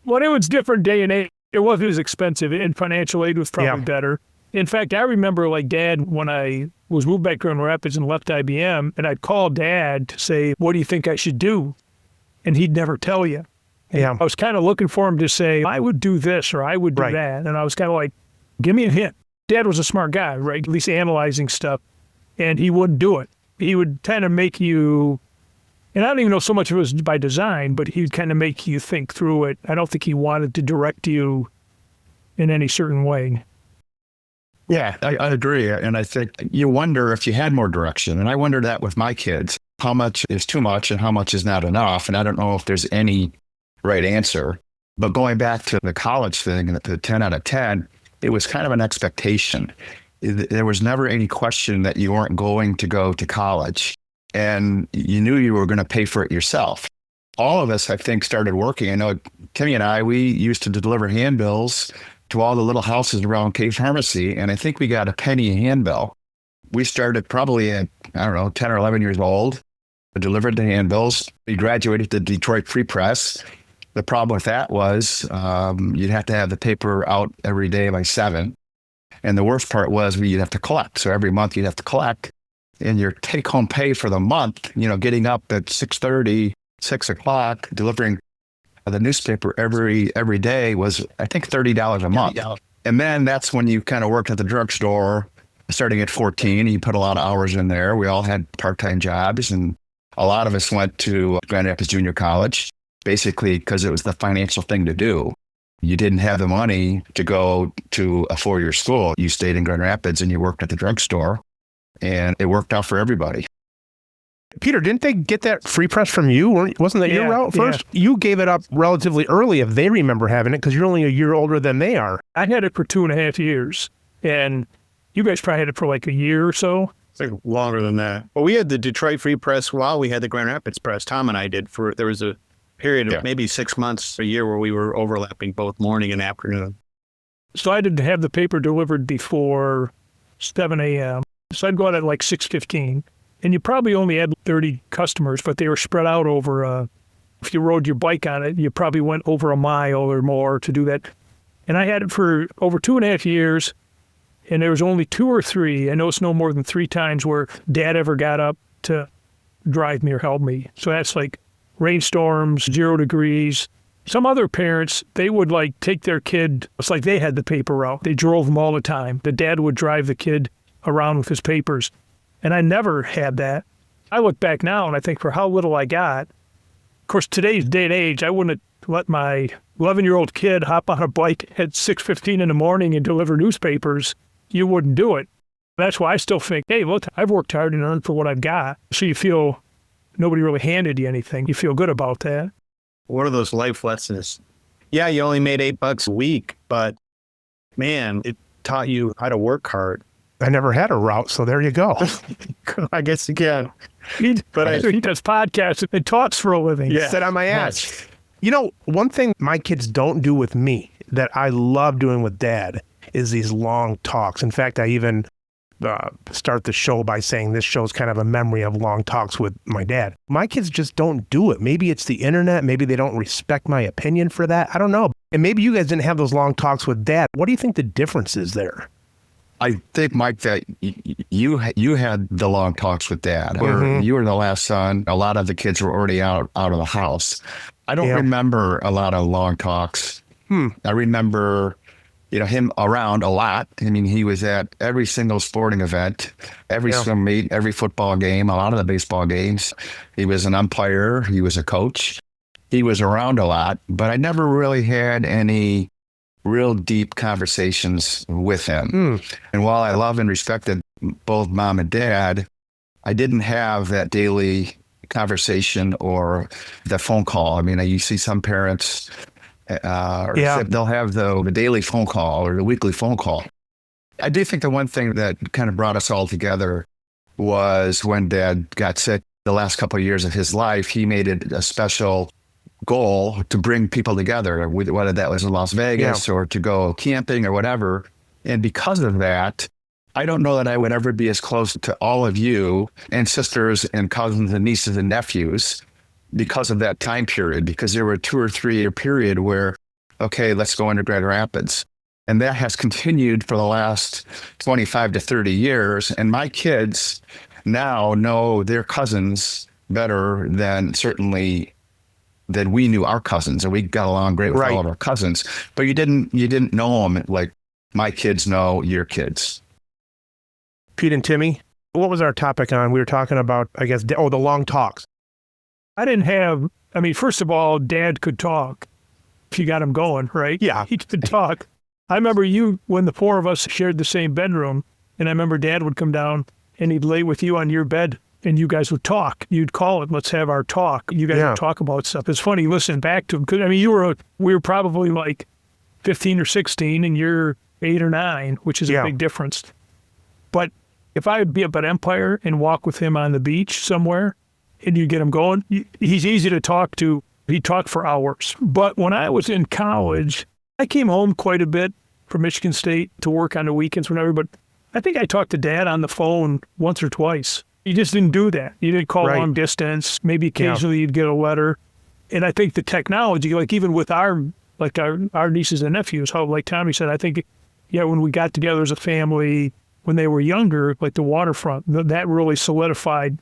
Speaker 2: Well, it was different day and age. It wasn't as expensive, and financial aid was probably better. In fact, I remember like Dad, when I was moved back to Grand Rapids and left IBM, and I'd call Dad to say, what do you think I should do? And he'd never tell you.
Speaker 1: Yeah.
Speaker 2: I was kind of looking for him to say, I would do this or I would do that. And I was kind of like, give me a hint. Dad was a smart guy, right? At least analyzing stuff. And he wouldn't do it. He would kind of make you, and I don't even know so much if it was by design, but he'd kind of make you think through it. I don't think he wanted to direct you in any certain way.
Speaker 3: Yeah, I agree. And I think you wonder if you had more direction. And I wonder that with my kids, how much is too much and how much is not enough. And I don't know if there's any right answer. But going back to the college thing and the 10 out of 10, it was kind of an expectation. There was never any question that you weren't going to go to college, and you knew you were going to pay for it yourself. All of us, I think, started working. I know Timmy and I, we used to deliver handbills to all the little houses around K Pharmacy, and I think we got a penny a handbill. We started probably at, 10 or 11 years old, delivered the handbills. We graduated to Detroit Free Press. The problem with that was you'd have to have the paper out every day by 7. And the worst part was you'd have to collect. So every month you'd have to collect. And your take-home pay for the month, getting up at 6:30, 6 o'clock, delivering the newspaper every day was, I think, $30 a month. And then that's when you kind of worked at the drugstore, starting at 14. You put a lot of hours in there. We all had part-time jobs, and a lot of us went to Grand Rapids Junior College, basically because it was the financial thing to do. You didn't have the money to go to a 4-year school. You stayed in Grand Rapids and you worked at the drugstore, and it worked out for everybody.
Speaker 1: Peter, didn't they get that free press from you? Wasn't that your route first? Yeah. You gave it up relatively early, if they remember having it, because you're only a year older than they are.
Speaker 2: I had it for 2.5 years, and you guys probably had it for like a year or so.
Speaker 4: It's like longer than that. Well, we had the Detroit Free Press while we had the Grand Rapids Press. Tom and I did there was a period of maybe 6 months, a year, where we were overlapping both morning and afternoon.
Speaker 2: So I did have the paper delivered before 7 a.m. So I'd go out at like 6:15. And you probably only had 30 customers, but they were spread out over, if you rode your bike on it, you probably went over a mile or more to do that. And I had it for over 2.5 years, and there was only 2 or 3, I know it's no more than 3 times where Dad ever got up to drive me or help me. So that's like rainstorms, 0 degrees, Some other parents, they would like take their kid, it's like they had the paper route. They drove them all the time. The dad would drive the kid around with his papers. And I never had that. I look back now and I think for how little I got, of course, today's day and age, I wouldn't let my 11-year-old kid hop on a bike at 6:15 in the morning and deliver newspapers. You wouldn't do it. That's why I still think, hey, look, I've worked hard and earned for what I've got. So you feel nobody really handed you anything. You feel good about that.
Speaker 4: What are those life lessons? Yeah, you only made $8 a week, but man, it taught you how to work hard.
Speaker 1: I never had a route, so there you go.
Speaker 4: I guess you can.
Speaker 2: He does podcasts and talks for a living.
Speaker 4: Yeah.
Speaker 1: Sit on my ass. You know, one thing my kids don't do with me that I love doing with Dad is these long talks. In fact, I even start the show by saying this show's kind of a memory of long talks with my dad. My kids just don't do it. Maybe it's the internet. Maybe they don't respect my opinion for that. I don't know. And maybe you guys didn't have those long talks with Dad. What do you think the difference is there?
Speaker 3: I think, Mike, that you had the long talks with Dad. Or you were the last son. A lot of the kids were already out of the house. I don't remember a lot of long talks. I remember, him around a lot. I mean, he was at every single sporting event, every swim meet, every football game, a lot of the baseball games. He was an umpire. He was a coach. He was around a lot, but I never really had any real deep conversations with him. And while I love and respected both Mom and Dad, I didn't have that daily conversation or the phone call. I mean, you see some parents, they'll have the daily phone call or the weekly phone call. I do think the one thing that kind of brought us all together was when Dad got sick the last couple of years of his life. He made it a special goal to bring people together, whether that was in Las Vegas or to go camping or whatever. And because of that, I don't know that I would ever be as close to all of you and sisters and cousins and nieces and nephews because of that time period, because there were a 2 or 3 year period where, okay, let's go into Grand Rapids. And that has continued for the last 25 to 30 years. And my kids now know their cousins better than we knew our cousins, and we got along great with all of our cousins. But you didn't know them like my kids know your kids.
Speaker 1: Pete and Timmy, what was our topic on? We were talking about, I guess, the long talks.
Speaker 2: First of all, Dad could talk if you got him going, right?
Speaker 1: Yeah.
Speaker 2: He could talk. I remember when the 4 of us shared the same bedroom, and I remember Dad would come down and he'd lay with you on your bed and you guys would talk. You'd call it, let's have our talk. You guys would talk about stuff. It's funny, listen back to him. Because, we were probably like 15 or 16 and you're 8 or 9, which is a big difference. But if I would be up at Empire and walk with him on the beach somewhere and you get him going, he's easy to talk to. He talked for hours. But when I was in college, I came home quite a bit from Michigan State to work on the weekends, whenever. But I think I talked to Dad on the phone once or twice. You just didn't do that. You didn't call long distance. Maybe occasionally you'd get a letter. And I think the technology, like even with our nieces and nephews, how like Tommy said, I think, when we got together as a family, when they were younger, like the waterfront, that really solidified.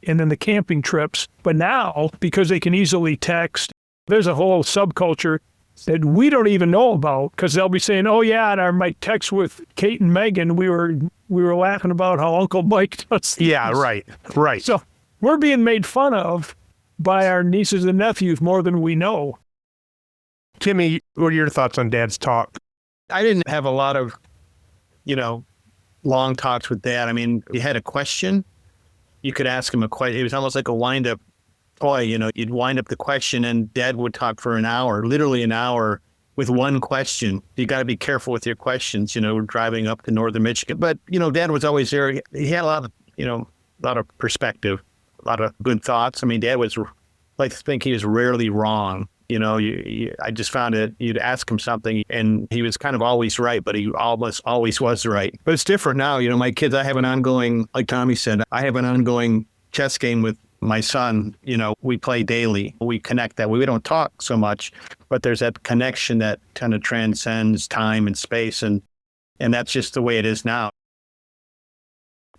Speaker 2: And then the camping trips. But now, because they can easily text, there's a whole subculture that we don't even know about, because they'll be saying, oh yeah, and my text with Kate and Megan, we were laughing about how Uncle Mike does things.
Speaker 1: Yeah, right.
Speaker 2: So we're being made fun of by our nieces and nephews more than we know.
Speaker 1: Timmy, what are your thoughts on Dad's talk?
Speaker 4: I didn't have a lot of, long talks with Dad. I mean, you had a question, you could ask him a question. It was almost like a wind-up toy, you'd wind up the question and Dad would talk for an hour, literally an hour, with one question. You got to be careful with your questions. We're driving up to northern Michigan. But, Dad was always there. He had a lot of perspective, a lot of good thoughts. I mean, Dad was, like to think he was rarely wrong. I just found it, you'd ask him something and he was kind of always right, but he almost always was right. But it's different now. My kids, I have an ongoing, like Tommy said, I have an ongoing chess game with my son. We play daily. We connect that way. We don't talk so much, but there's that connection that kind of transcends time and space. And that's just the way it is now.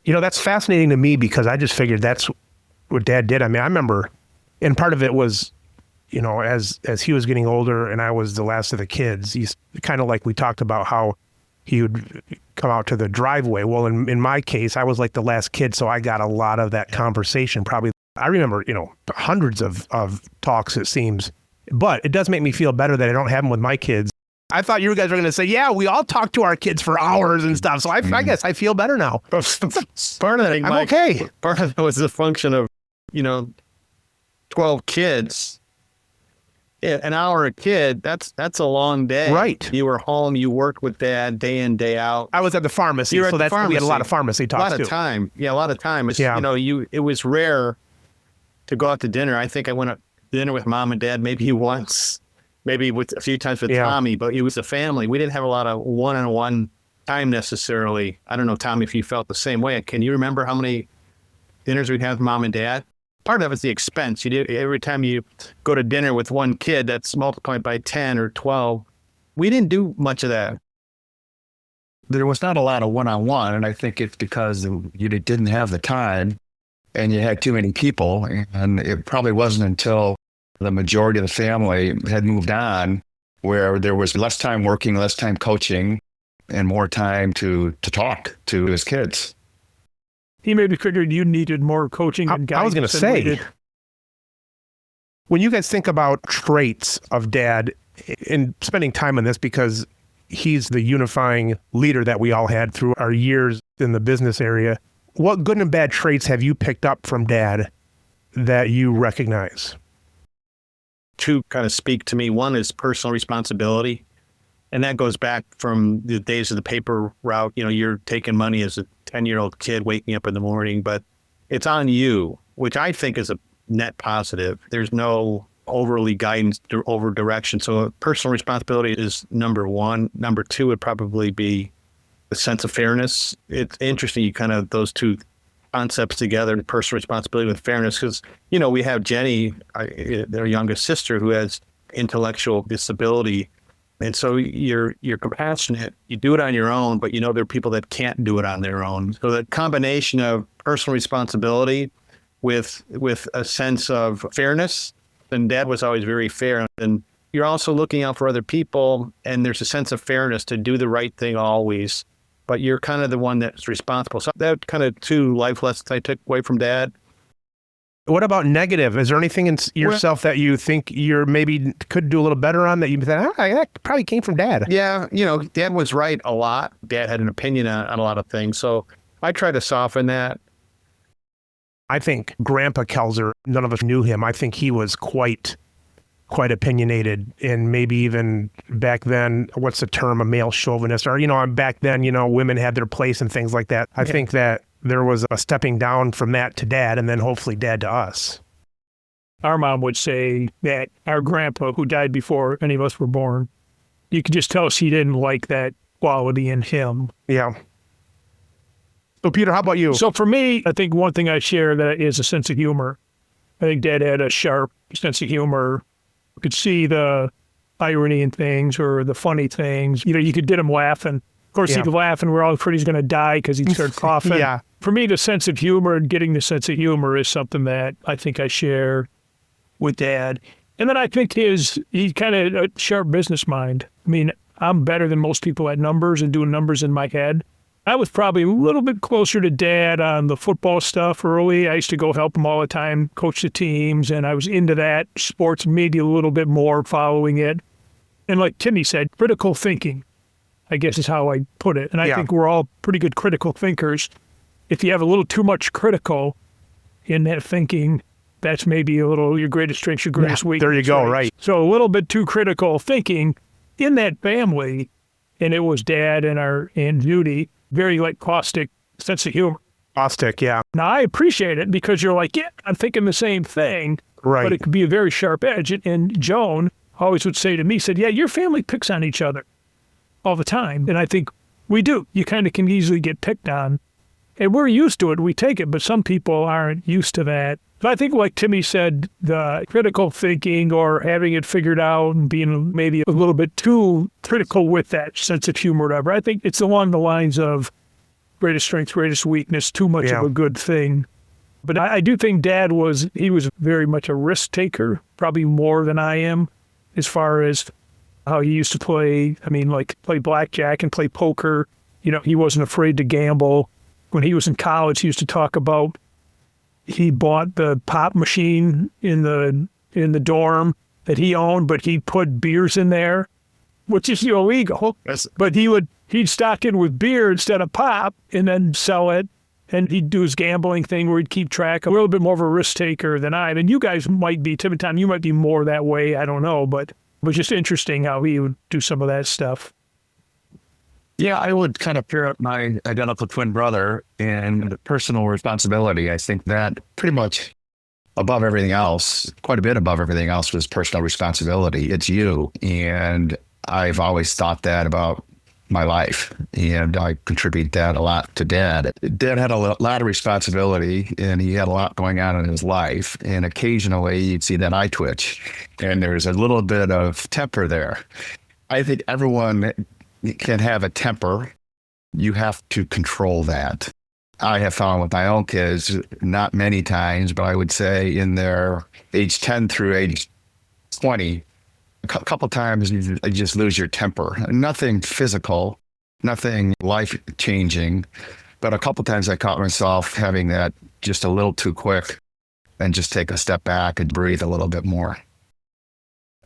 Speaker 1: That's fascinating to me because I just figured that's what Dad did. I mean, I remember, and part of it was, as he was getting older and I was the last of the kids, he's kind of like we talked about how he would come out to the driveway. Well, in my case, I was like the last kid, so I got a lot of that conversation. Probably, I remember, hundreds of talks, it seems. But it does make me feel better that I don't have them with my kids. I thought you guys were going to say, yeah, we all talk to our kids for hours and stuff. So I guess I feel better now.
Speaker 4: Part of that,
Speaker 1: I'm okay.
Speaker 4: Part of it was a function of, 12 kids. Yeah, an hour a kid, that's a long day.
Speaker 1: Right.
Speaker 4: You were home, you worked with Dad day in, day out.
Speaker 1: I was at the pharmacy, so that's why we had a lot of pharmacy talks too.
Speaker 4: A lot of time. Yeah, a lot of time. It's, it was rare to go out to dinner. I think I went out to dinner with Mom and Dad maybe once, maybe with a few times with Tommy, but it was a family. We didn't have a lot of one-on-one time necessarily. I don't know, Tommy, if you felt the same way. Can you remember how many dinners we'd have with Mom and Dad? Part of it's the expense. Every time you go to dinner with one kid, that's multiplied by 10 or 12. We didn't do much of that.
Speaker 3: There was not a lot of one-on-one, and I think it's because you didn't have the time and you had too many people. And it probably wasn't until the majority of the family had moved on where there was less time working, less time coaching, and more time to talk to his kids.
Speaker 2: He maybe figured you needed more coaching and guidance.
Speaker 1: I was going to say, when you guys think about traits of Dad and spending time on this, because he's the unifying leader that we all had through our years in the business area, what good and bad traits have you picked up from Dad that you recognize?
Speaker 4: Two kind of speak to me. One is personal responsibility. And that goes back from the days of the paper route. You're taking money as a 10-year-old kid waking up in the morning, but it's on you, which I think is a net positive. There's no overly guidance or over direction. So personal responsibility is number one. Number two would probably be the sense of fairness. It's interesting, you kind of those two concepts together, personal responsibility with fairness, because, we have Jenny, their youngest sister, who has intellectual disability. And so you're compassionate, you do it on your own, but there are people that can't do it on their own. So that combination of personal responsibility with a sense of fairness, and Dad was always very fair. And you're also looking out for other people, and there's a sense of fairness to do the right thing always, but you're kind of the one that's responsible. So that kind of two life lessons I took away from Dad.
Speaker 1: What about negative? Is there anything in yourself that you think you're maybe could do a little better on that you thought, that probably came from Dad?
Speaker 4: Yeah, Dad was right a lot. Dad had an opinion on a lot of things. So I try to soften that.
Speaker 1: I think Grandpa Koelzer, none of us knew him. I think he was quite opinionated, and maybe even back then, what's the term, a male chauvinist, or, back then, women had their place and things like that. I think that there was a stepping down from that to Dad, and then hopefully Dad to us.
Speaker 2: Our mom would say that our grandpa, who died before any of us were born, you could just tell she didn't like that quality in him.
Speaker 1: Yeah. So, Peter, how about you?
Speaker 2: So for me, I think one thing I share that is a sense of humor. I think Dad had a sharp sense of humor. You could see the irony in things or the funny things. You could get him laughing. Of course, he could laugh and we're all afraid he's going to die because he'd start coughing.
Speaker 1: Yeah.
Speaker 2: For me, the sense of humor and getting the sense of humor is something that I think I share with Dad. And then I think he's kind of a sharp business mind. I mean, I'm better than most people at numbers and doing numbers in my head. I was probably a little bit closer to Dad on the football stuff early. I used to go help him all the time, coach the teams, and I was into that. Sports maybe a little bit more, following it. And like Timmy said, critical thinking, I guess is how I put it. And I think we're all pretty good critical thinkers. If you have a little too much critical in that thinking, that's maybe a little your greatest strength, your greatest weakness.
Speaker 1: There you go, right.
Speaker 2: So a little bit too critical thinking in that family, and it was Dad and our Aunt Judy, very caustic sense of humor.
Speaker 1: Caustic, yeah.
Speaker 2: Now, I appreciate it because you're like, yeah, I'm thinking the same thing.
Speaker 1: Right.
Speaker 2: But it could be a very sharp edge. And Joan always would say to me, said, yeah, your family picks on each other all the time. And I think we do. You kind of can easily get picked on. And we're used to it. We take it. But some people aren't used to that. But I think, like Timmy said, the critical thinking or having it figured out and being maybe a little bit too critical with that sense of humor or whatever, I think it's along the lines of greatest strength, greatest weakness, too much of a good thing. But I do think Dad was very much a risk taker, probably more than I am, as far as how he used to play. I mean, like play blackjack and play poker. You know, he wasn't afraid to gamble. When he was in college, he used to talk about he bought the pop machine in the dorm that he owned, but he put beers in there, which is illegal. But he'd stock it with beer instead of pop and then sell it. And he'd do his gambling thing where he'd keep track. A little bit more of a risk taker than I. And you guys might be, Tim and Tom, you might be more that way. I don't know. But it was just interesting how he would do some of that stuff.
Speaker 3: Yeah, I would kind of pair up my identical twin brother in the personal responsibility. I think that pretty much above everything else, quite a bit above everything else, was personal responsibility. It's you. And I've always thought that about my life, and I contribute that a lot to Dad. Dad had a lot of responsibility, and he had a lot going on in his life, and occasionally you'd see that eye twitch, and there's a little bit of temper there. I think everyone can have a temper. You have to control that. I have found with my own kids, not many times, but I would say in their age 10 through age 20, a couple times you just lose your temper. Nothing physical, nothing life-changing, but a couple times I caught myself having that just a little too quick and just take a step back and breathe a little bit more.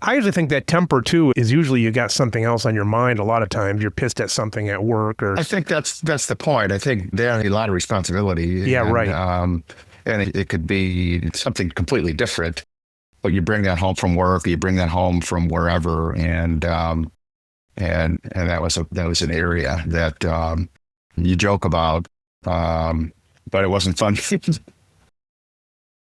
Speaker 1: I usually think that temper, too, is usually you got something else on your mind. A lot of times you're pissed at something at work. Or
Speaker 3: I think that's the point. I think they have a lot of responsibility.
Speaker 1: Yeah,
Speaker 3: and,
Speaker 1: right.
Speaker 3: And it could be something completely different. But you bring that home from work, you bring that home from wherever, and that was an area that you joke about, but it wasn't fun.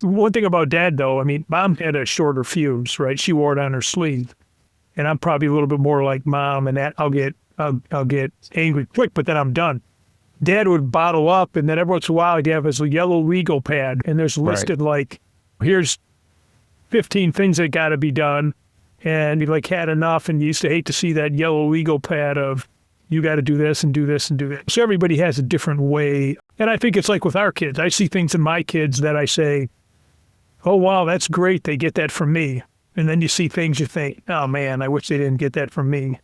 Speaker 2: One thing about Dad, though, I mean, Mom had a shorter fuse, right? She wore it on her sleeve, and I'm probably a little bit more like Mom, and that I'll get angry quick, but then I'm done. Dad would bottle up, and then every once in a while he'd have his yellow legal pad, and there's listed like, here's 15 things that got to be done, and he like had enough, and you used to hate to see that yellow legal pad of you got to do this and do this and do that. So everybody has a different way, and I think it's like with our kids. I see things in my kids that I say, oh wow, that's great, they get that from me, and then you see things you think, oh man, I wish they didn't get that from me.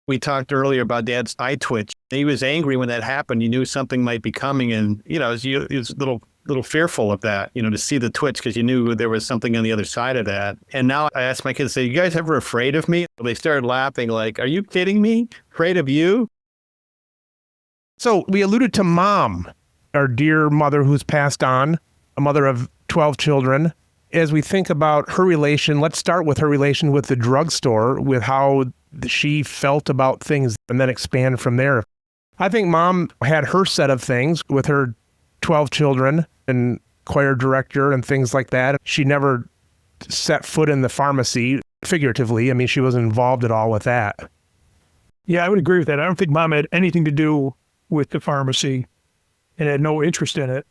Speaker 4: We talked earlier about Dad's eye twitch. He was angry when that happened. You knew something might be coming, and he was a little fearful of that, to see the twitch because you knew there was something on the other side of that. And now I ask my kids, say, you guys ever afraid of me? They started laughing like, are you kidding me? Afraid of you?
Speaker 1: So we alluded to Mom, our dear mother who's passed on, a mother of 12 children. As we think about her relation, let's start with her relation with the drugstore, with how she felt about things, and then expand from there. I think Mom had her set of things with her 12 children and choir director and things like that. She never set foot in the pharmacy, figuratively. I mean, she wasn't involved at all with that.
Speaker 2: Yeah, I would agree with that. I don't think Mom had anything to do with the pharmacy and had no interest in it.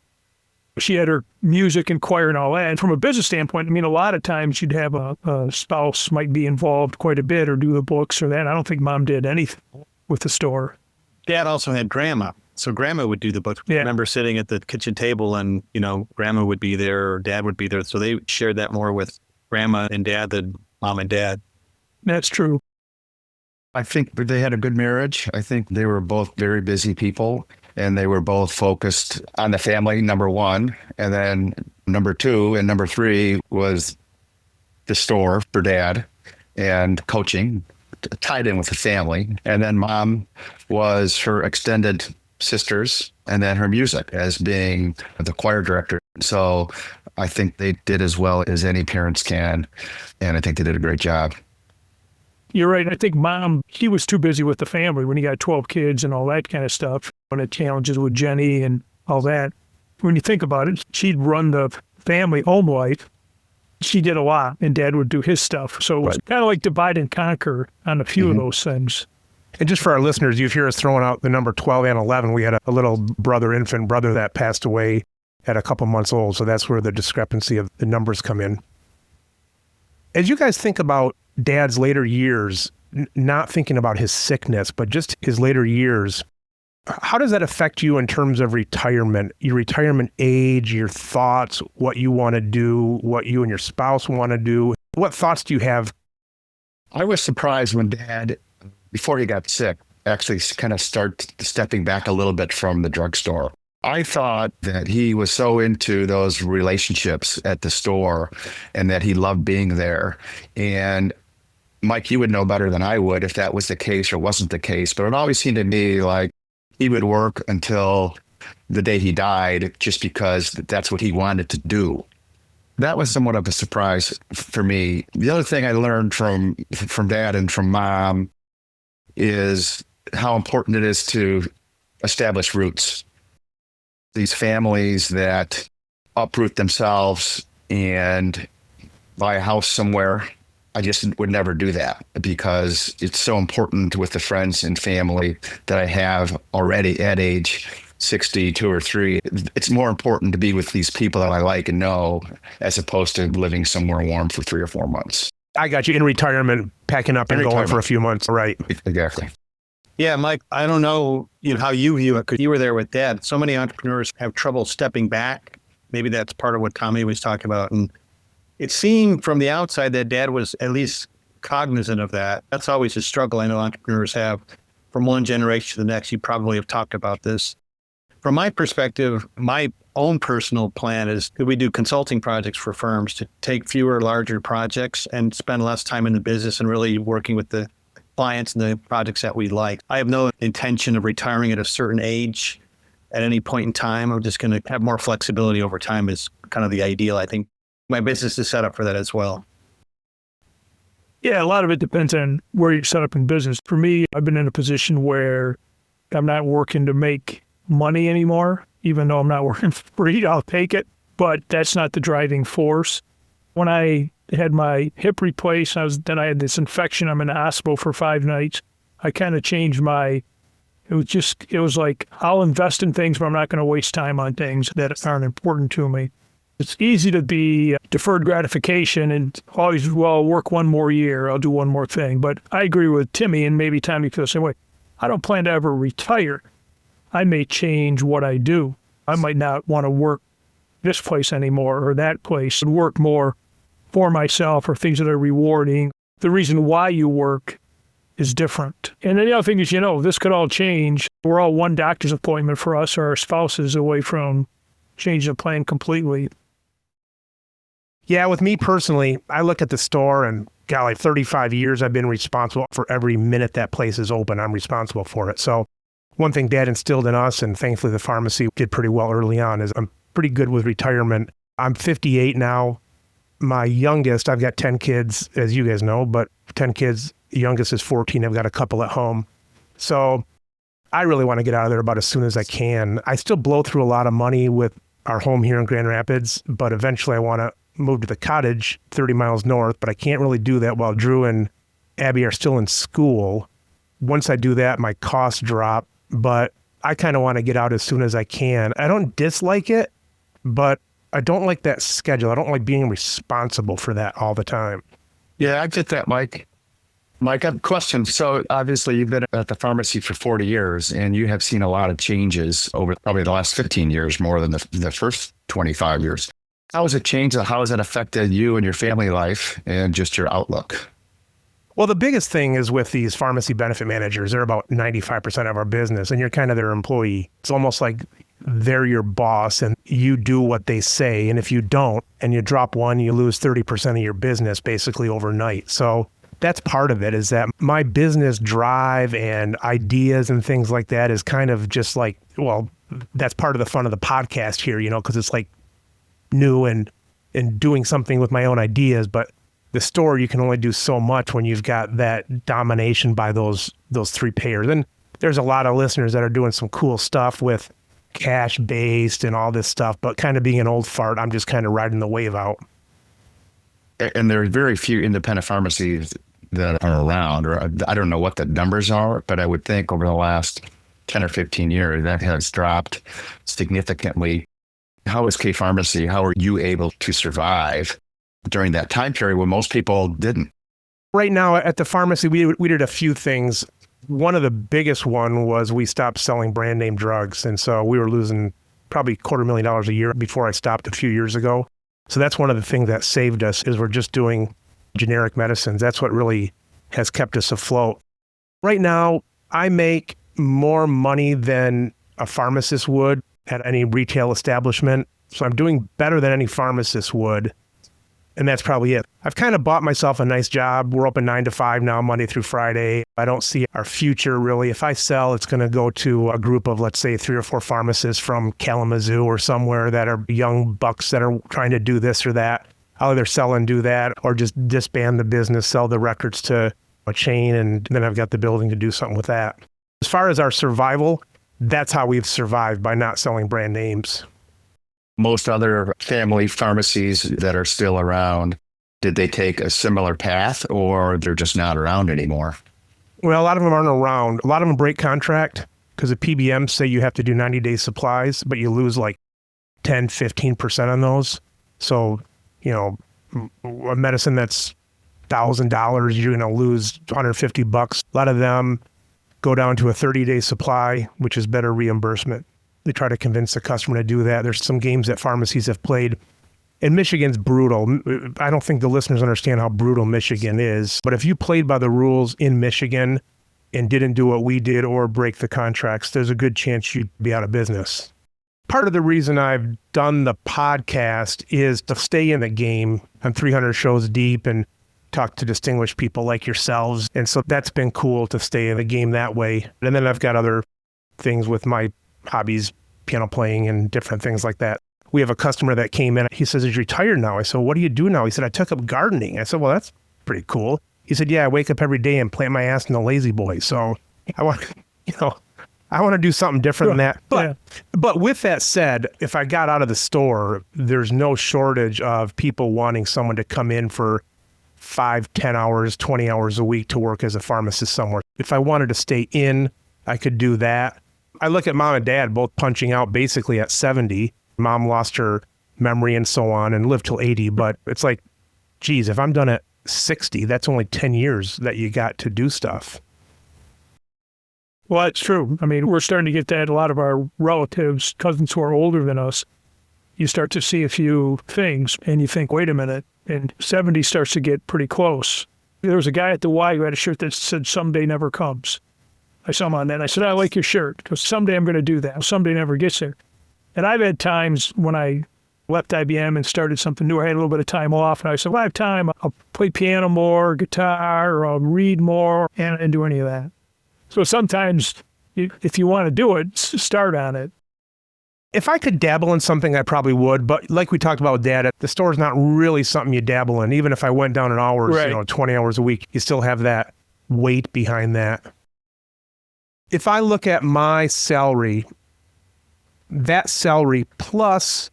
Speaker 2: She had her music and choir and all that. And from a business standpoint, I mean, a lot of times you'd have a spouse might be involved quite a bit or do the books or that. I don't think Mom did anything with the store.
Speaker 4: Dad also had Grandma. So Grandma would do the books.
Speaker 2: Yeah.
Speaker 4: I remember sitting at the kitchen table and, Grandma would be there or Dad would be there. So they shared that more with Grandma and Dad than Mom and Dad.
Speaker 2: That's true.
Speaker 3: I think they had a good marriage. I think they were both very busy people, and they were both focused on the family, number one. And then number two and number three was the store for Dad and coaching, tied in with the family. And then Mom was her extended sisters, and then her music as being the choir director. So I think they did as well as any parents can, and I think they did a great job.
Speaker 2: You're right. I think Mom, she was too busy with the family when you got 12 kids and all that kind of stuff, and the challenges with Jenny and all that. When you think about it, she'd run the family home life. She did a lot, and Dad would do his stuff. So it was kind of like divide and conquer on a few of those things.
Speaker 1: And just for our listeners, you hear us throwing out the number 12 and 11. We had a little infant brother that passed away at a couple months old. So that's where the discrepancy of the numbers come in. As you guys think about Dad's later years, not thinking about his sickness, but just his later years, How does that affect you in terms of retirement, your retirement age, your thoughts, what you want to do, what you and your spouse want to do? What thoughts do you have?
Speaker 3: I was surprised when Dad, before he got sick, actually kind of start stepping back a little bit from the drugstore. I thought that he was so into those relationships at the store and that he loved being there. And Mike, you would know better than I would if that was the case or wasn't the case. But it always seemed to me like he would work until the day he died just because that's what he wanted to do. That was somewhat of a surprise for me. The other thing I learned from Dad and from Mom is how important it is to establish roots. These families that uproot themselves and buy a house somewhere, I just would never do that because it's so important with the friends and family that I have already at age 62 or 3. It's more important to be with these people that I like and know as opposed to living somewhere warm for 3 or 4 months.
Speaker 1: I got you in retirement, packing up and going for a few months. Right.
Speaker 3: Exactly.
Speaker 4: Yeah, Mike, I don't know, how you view it because you were there with Dad. So many entrepreneurs have trouble stepping back. Maybe that's part of what Tommy was talking about. And it seemed from the outside that Dad was at least cognizant of that. That's always a struggle I know entrepreneurs have from one generation to the next. You probably have talked about this. From my perspective, my own personal plan is that we do consulting projects for firms to take fewer, larger projects and spend less time in the business and really working with the clients and the projects that we like. I have no intention of retiring at a certain age at any point in time. I'm just going to have more flexibility over time is kind of the ideal. I think my business is set up for that as well.
Speaker 2: Yeah, a lot of it depends on where you're set up in business. For me, I've been in a position where I'm not working to make money anymore. Even though I'm not working for free, I'll take it. But that's not the driving force. When I had my hip replaced, then I had this infection. I'm in the hospital for 5 nights. I kind of changed it was like, I'll invest in things, but I'm not going to waste time on things that aren't important to me. It's easy to be deferred gratification and always, well, work one more year, I'll do one more thing. But I agree with Timmy, and maybe Tommy feels the same way. I don't plan to ever retire. I may change what I do. I might not want to work this place anymore or that place and work more for myself or things that are rewarding. The reason why you work is different. And then the other thing is, this could all change. We're all one doctor's appointment for us or our spouses away from changing the plan completely.
Speaker 1: Yeah, with me personally, I look at the store and golly, 35 years I've been responsible for every minute that place is open. I'm responsible for it. So one thing Dad instilled in us, and thankfully the pharmacy did pretty well early on, is I'm pretty good with retirement. I'm 58 now. My youngest, I've got 10 kids, as you guys know, but 10 kids, the youngest is 14. I've got a couple at home. So I really want to get out of there about as soon as I can. I still blow through a lot of money with our home here in Grand Rapids, but eventually I want to move to the cottage 30 miles north, but I can't really do that while Drew and Abby are still in school. Once I do that, my costs drop, but I kind of want to get out as soon as I can. I don't dislike it, but I don't like that schedule. I don't like being responsible for that all the time.
Speaker 3: Yeah, I get that, Mike. Mike, I have a question. So obviously you've been at the pharmacy for 40 years and you have seen a lot of changes over probably the last 15 years, more than the first 25 years. How has it changed? How has it affected you and your family life and just your outlook?
Speaker 1: Well, the biggest thing is with these pharmacy benefit managers, they're about 95% of our business and you're kind of their employee. It's almost like they're your boss and you do what they say. And if you don't and you drop one, you lose 30% of your business basically overnight. So that's part of it, is that my business drive and ideas and things like that is kind of just like, well, that's part of the fun of the podcast here, because it's like new and doing something with my own ideas. But the store, you can only do so much when you've got that domination by those 3 payers. And there's a lot of listeners that are doing some cool stuff with cash-based and all this stuff, but kind of being an old fart, I'm just kind of riding the wave out.
Speaker 3: And there are very few independent pharmacies that are around, or I don't know what the numbers are, but I would think over the last 10 or 15 years, that has dropped significantly. How is K Pharmacy? How are you able to survive during that time period when most people didn't?
Speaker 1: Right now at the pharmacy, we did a few things. One of the biggest one was we stopped selling brand name drugs. And so we were losing probably $250,000 a year before I stopped a few years ago. So that's one of the things that saved us is we're just doing generic medicines. That's what really has kept us afloat. Right now, I make more money than a pharmacist would at any retail establishment. So I'm doing better than any pharmacist would. And that's probably it. I've kind of bought myself a nice job. We're open 9 to 5 now, Monday through Friday. I don't see our future really. If I sell, it's going to go to a group of, let's say, 3 or 4 pharmacists from Kalamazoo or somewhere that are young bucks that are trying to do this or that. I'll either sell and do that or just disband the business, sell the records to a chain, and then I've got the building to do something with that. As far as our survival, that's how we've survived, by not selling brand names.
Speaker 3: Most other family pharmacies that are still around, did they take a similar path or they're just not around anymore?
Speaker 1: Well, a lot of them aren't around. A lot of them break contract because the PBMs say you have to do 90-day supplies, but you lose like 10, 15% on those. So, you know, a medicine that's $1,000, you're going to lose $150. A lot of them go down to a 30-day supply, which is better reimbursement. They try to convince the customer to do that. There's some games that pharmacies have played. And Michigan's brutal. I don't think the listeners understand how brutal Michigan is. But if you played by the rules in Michigan and didn't do what we did or break the contracts, there's a good chance you'd be out of business. Part of the reason I've done the podcast is to stay in the game. I'm 300 shows deep and talk to distinguished people like yourselves. And so that's been cool to stay in the game that way. And then I've got other things with my hobbies, piano playing and different things like that. We have a customer that came in. He says, he's retired now. I said, what do you do now? He said, I took up gardening. I said, well, that's pretty cool. He said, yeah, I wake up every day and plant my ass in the lazy boy. So I want to do something different than that. But with that said, if I got out of the store, there's no shortage of people wanting someone to come in for 5, 10 hours, 20 hours a week to work as a pharmacist somewhere. If I wanted to stay in, I could do that. I look at mom and dad both punching out basically at 70. Mom lost her memory and so on and lived till 80. But it's like, geez, if I'm done at 60, that's only 10 years that you got to do stuff.
Speaker 2: Well, that's true. I mean, we're starting to get that. A lot of our relatives, cousins who are older than us, you start to see a few things and you think, wait a minute, and 70 starts to get pretty close. There was a guy at the Y who had a shirt that said, someday never comes. I saw him on that and I said, I like your shirt because someday I'm going to do that. Someday never gets there. And I've had times when I left IBM and started something new, I had a little bit of time off and I said, well, I have time. I'll play piano more, guitar, or I'll read more and do any of that. So sometimes if you want to do it, start on it.
Speaker 1: If I could dabble in something, I probably would. But like we talked about, Dad, the store's not really something you dabble in. Even if I went down in hours,
Speaker 2: right.
Speaker 1: 20 hours a week, you still have that weight behind that. If I look at my salary, that salary plus,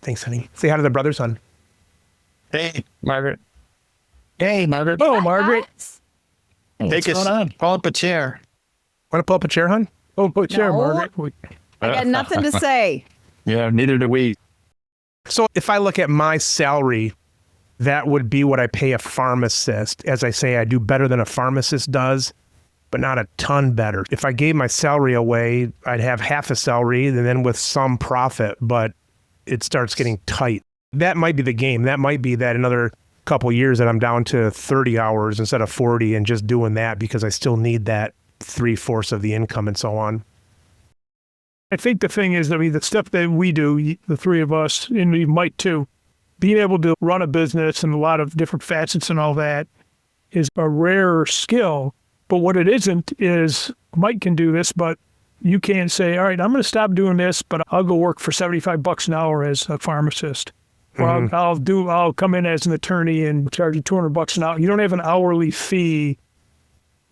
Speaker 1: thanks, honey. Say hi to the brothers, hon.
Speaker 4: Hey, Margaret.
Speaker 3: Hey, Margaret.
Speaker 2: Oh, Margaret.
Speaker 3: What's going on?
Speaker 4: Pull up a chair.
Speaker 1: Want to pull up a chair, hon?
Speaker 2: Oh, put a chair,
Speaker 5: No.
Speaker 2: Margaret.
Speaker 5: I got nothing to say.
Speaker 3: Yeah, neither do we.
Speaker 1: So if I look at my salary, that would be what I pay a pharmacist. As I say, I do better than a pharmacist does, but not a ton better. If I gave my salary away, I'd have half a salary and then with some profit, but it starts getting tight. That might be the game. That might be that another couple of years that I'm down to 30 hours instead of 40 and just doing that because I still need that 3/4 of the income and so on.
Speaker 2: I think the thing is, I mean, the stuff that we do, the three of us, and you might too, being able to run a business and a lot of different facets and all that is a rare skill. But what it isn't is Mike can do this, but you can't say, all right, I'm going to stop doing this, but I'll go work for $75 an hour as a pharmacist. Or I'll come in as an attorney and charge you $200 an hour. You don't have an hourly fee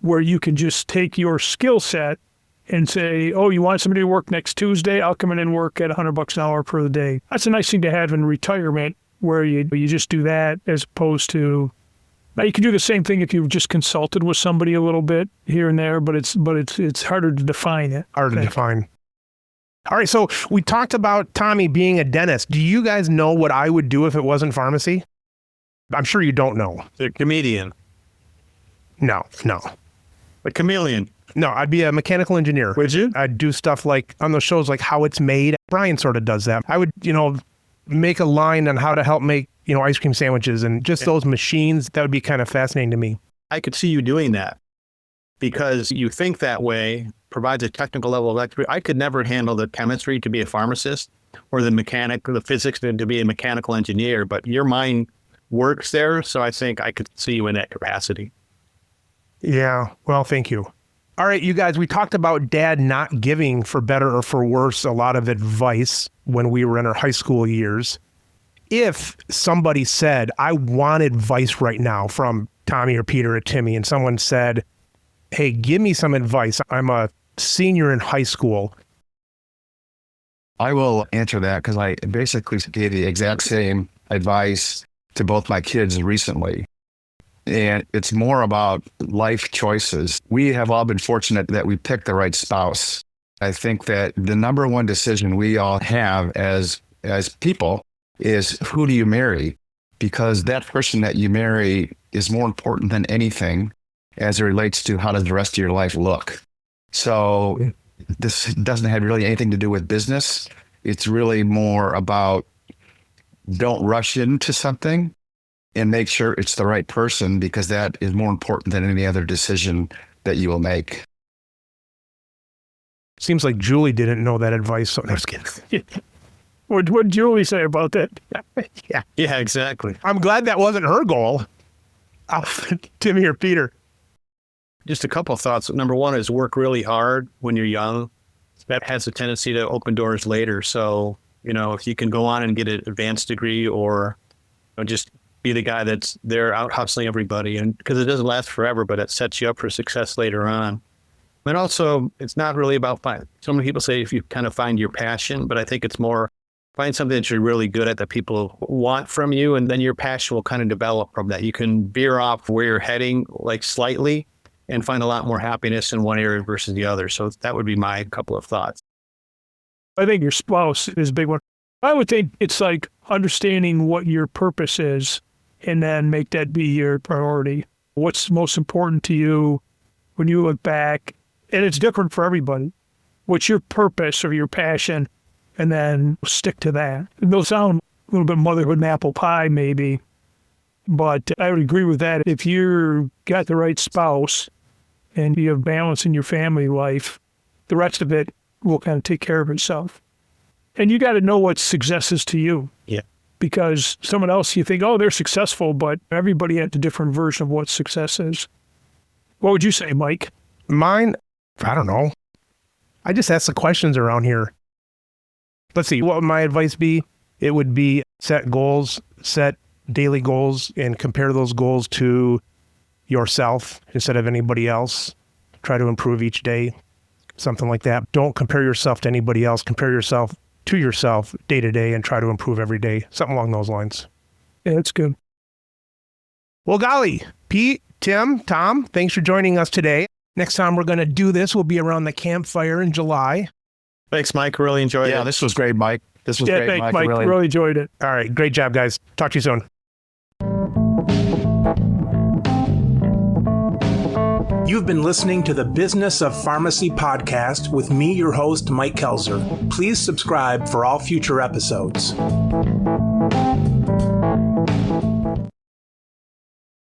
Speaker 2: where you can just take your skill set and say, oh, you want somebody to work next Tuesday? I'll come in and work at $100 an hour per the day. That's a nice thing to have in retirement where you just do that as opposed to, now you can do the same thing if you've just consulted with somebody a little bit here and there, but it's harder to define it.
Speaker 1: Harder to define. All right, so we talked about Tommy being a dentist. Do you guys know what I would do if it wasn't pharmacy? I'm sure you don't know.
Speaker 4: The comedian.
Speaker 1: No.
Speaker 4: A chameleon.
Speaker 1: No, I'd be a mechanical engineer.
Speaker 4: Would you?
Speaker 1: I'd do stuff like on those shows like How It's Made. Brian sort of does that. I would, make a line on how to help make, ice cream sandwiches and just those machines. That would be kind of fascinating to me.
Speaker 4: I could see you doing that because you think that way, provides a technical level of expertise. I could never handle the chemistry to be a pharmacist or the physics to be a mechanical engineer, but your mind works there. So I think I could see you in that capacity.
Speaker 1: Yeah. Well, thank you. All right, you guys, we talked about Dad not giving, for better or for worse, a lot of advice when we were in our high school years. If somebody said, I want advice right now from Tommy or Peter or Timmy, and someone said, hey, give me some advice. I'm a senior in high school.
Speaker 3: I will answer that because I basically gave the exact same advice to both my kids recently. And it's more about life choices. We have all been fortunate that we picked the right spouse. I think that the number one decision we all have as people is, who do you marry? Because that person that you marry is more important than anything as it relates to how does the rest of your life look. So this doesn't have really anything to do with business. It's really more about don't rush into something and make sure it's the right person, because that is more important than any other decision that you will make.
Speaker 1: Seems like Julie didn't know that advice. So, no, I'm just kidding.
Speaker 2: What did Julie say about that?
Speaker 4: Yeah, exactly.
Speaker 1: I'm glad that wasn't her goal. Timmy or Peter?
Speaker 4: Just a couple of thoughts. Number one is work really hard when you're young. That has a tendency to open doors later. So, if you can go on and get an advanced degree or just be the guy that's there out hustling everybody, and because it doesn't last forever, but it sets you up for success later on. And also, it's not really about so many people say if you kind of find your passion, but I think it's more find something that you're really good at that people want from you, and then your passion will kind of develop from that. You can veer off where you're heading like slightly and find a lot more happiness in one area versus the other. So that would be my couple of thoughts.
Speaker 2: I think your spouse is a big one. I would think it's like understanding what your purpose is and then make that be your priority. What's most important to you when you look back? And it's different for everybody. What's your purpose or your passion? And then stick to that. It'll sound a little bit motherhood and apple pie maybe, but I would agree with that. If you got the right spouse and you have balance in your family life, the rest of it will kind of take care of itself. And you got to know what success is to you.
Speaker 4: Yeah.
Speaker 2: Because someone else, you think, oh, they're successful, but everybody has a different version of what success is. What would you say, Mike?
Speaker 1: Mine, I don't know. I just ask the questions around here. Let's see, what would my advice be? It would be set goals, set daily goals, and compare those goals to yourself instead of anybody else. Try to improve each day, something like that. Don't compare yourself to anybody else. Compare yourself to yourself day to day and try to improve every day. Something along those lines.
Speaker 2: Yeah, that's good.
Speaker 1: Well, golly, Pete, Tim, Tom, thanks for joining us today. Next time we're going to do this will be around the campfire in July.
Speaker 4: Thanks, Mike. Really enjoyed it.
Speaker 3: Yeah, this was great, Mike. This was great,
Speaker 2: thanks,
Speaker 3: Mike.
Speaker 2: Mike. Really enjoyed it.
Speaker 1: All right, great job, guys. Talk to you soon.
Speaker 6: You've been listening to the Business of Pharmacy podcast with me, your host, Mike Koelzer. Please subscribe for all future episodes.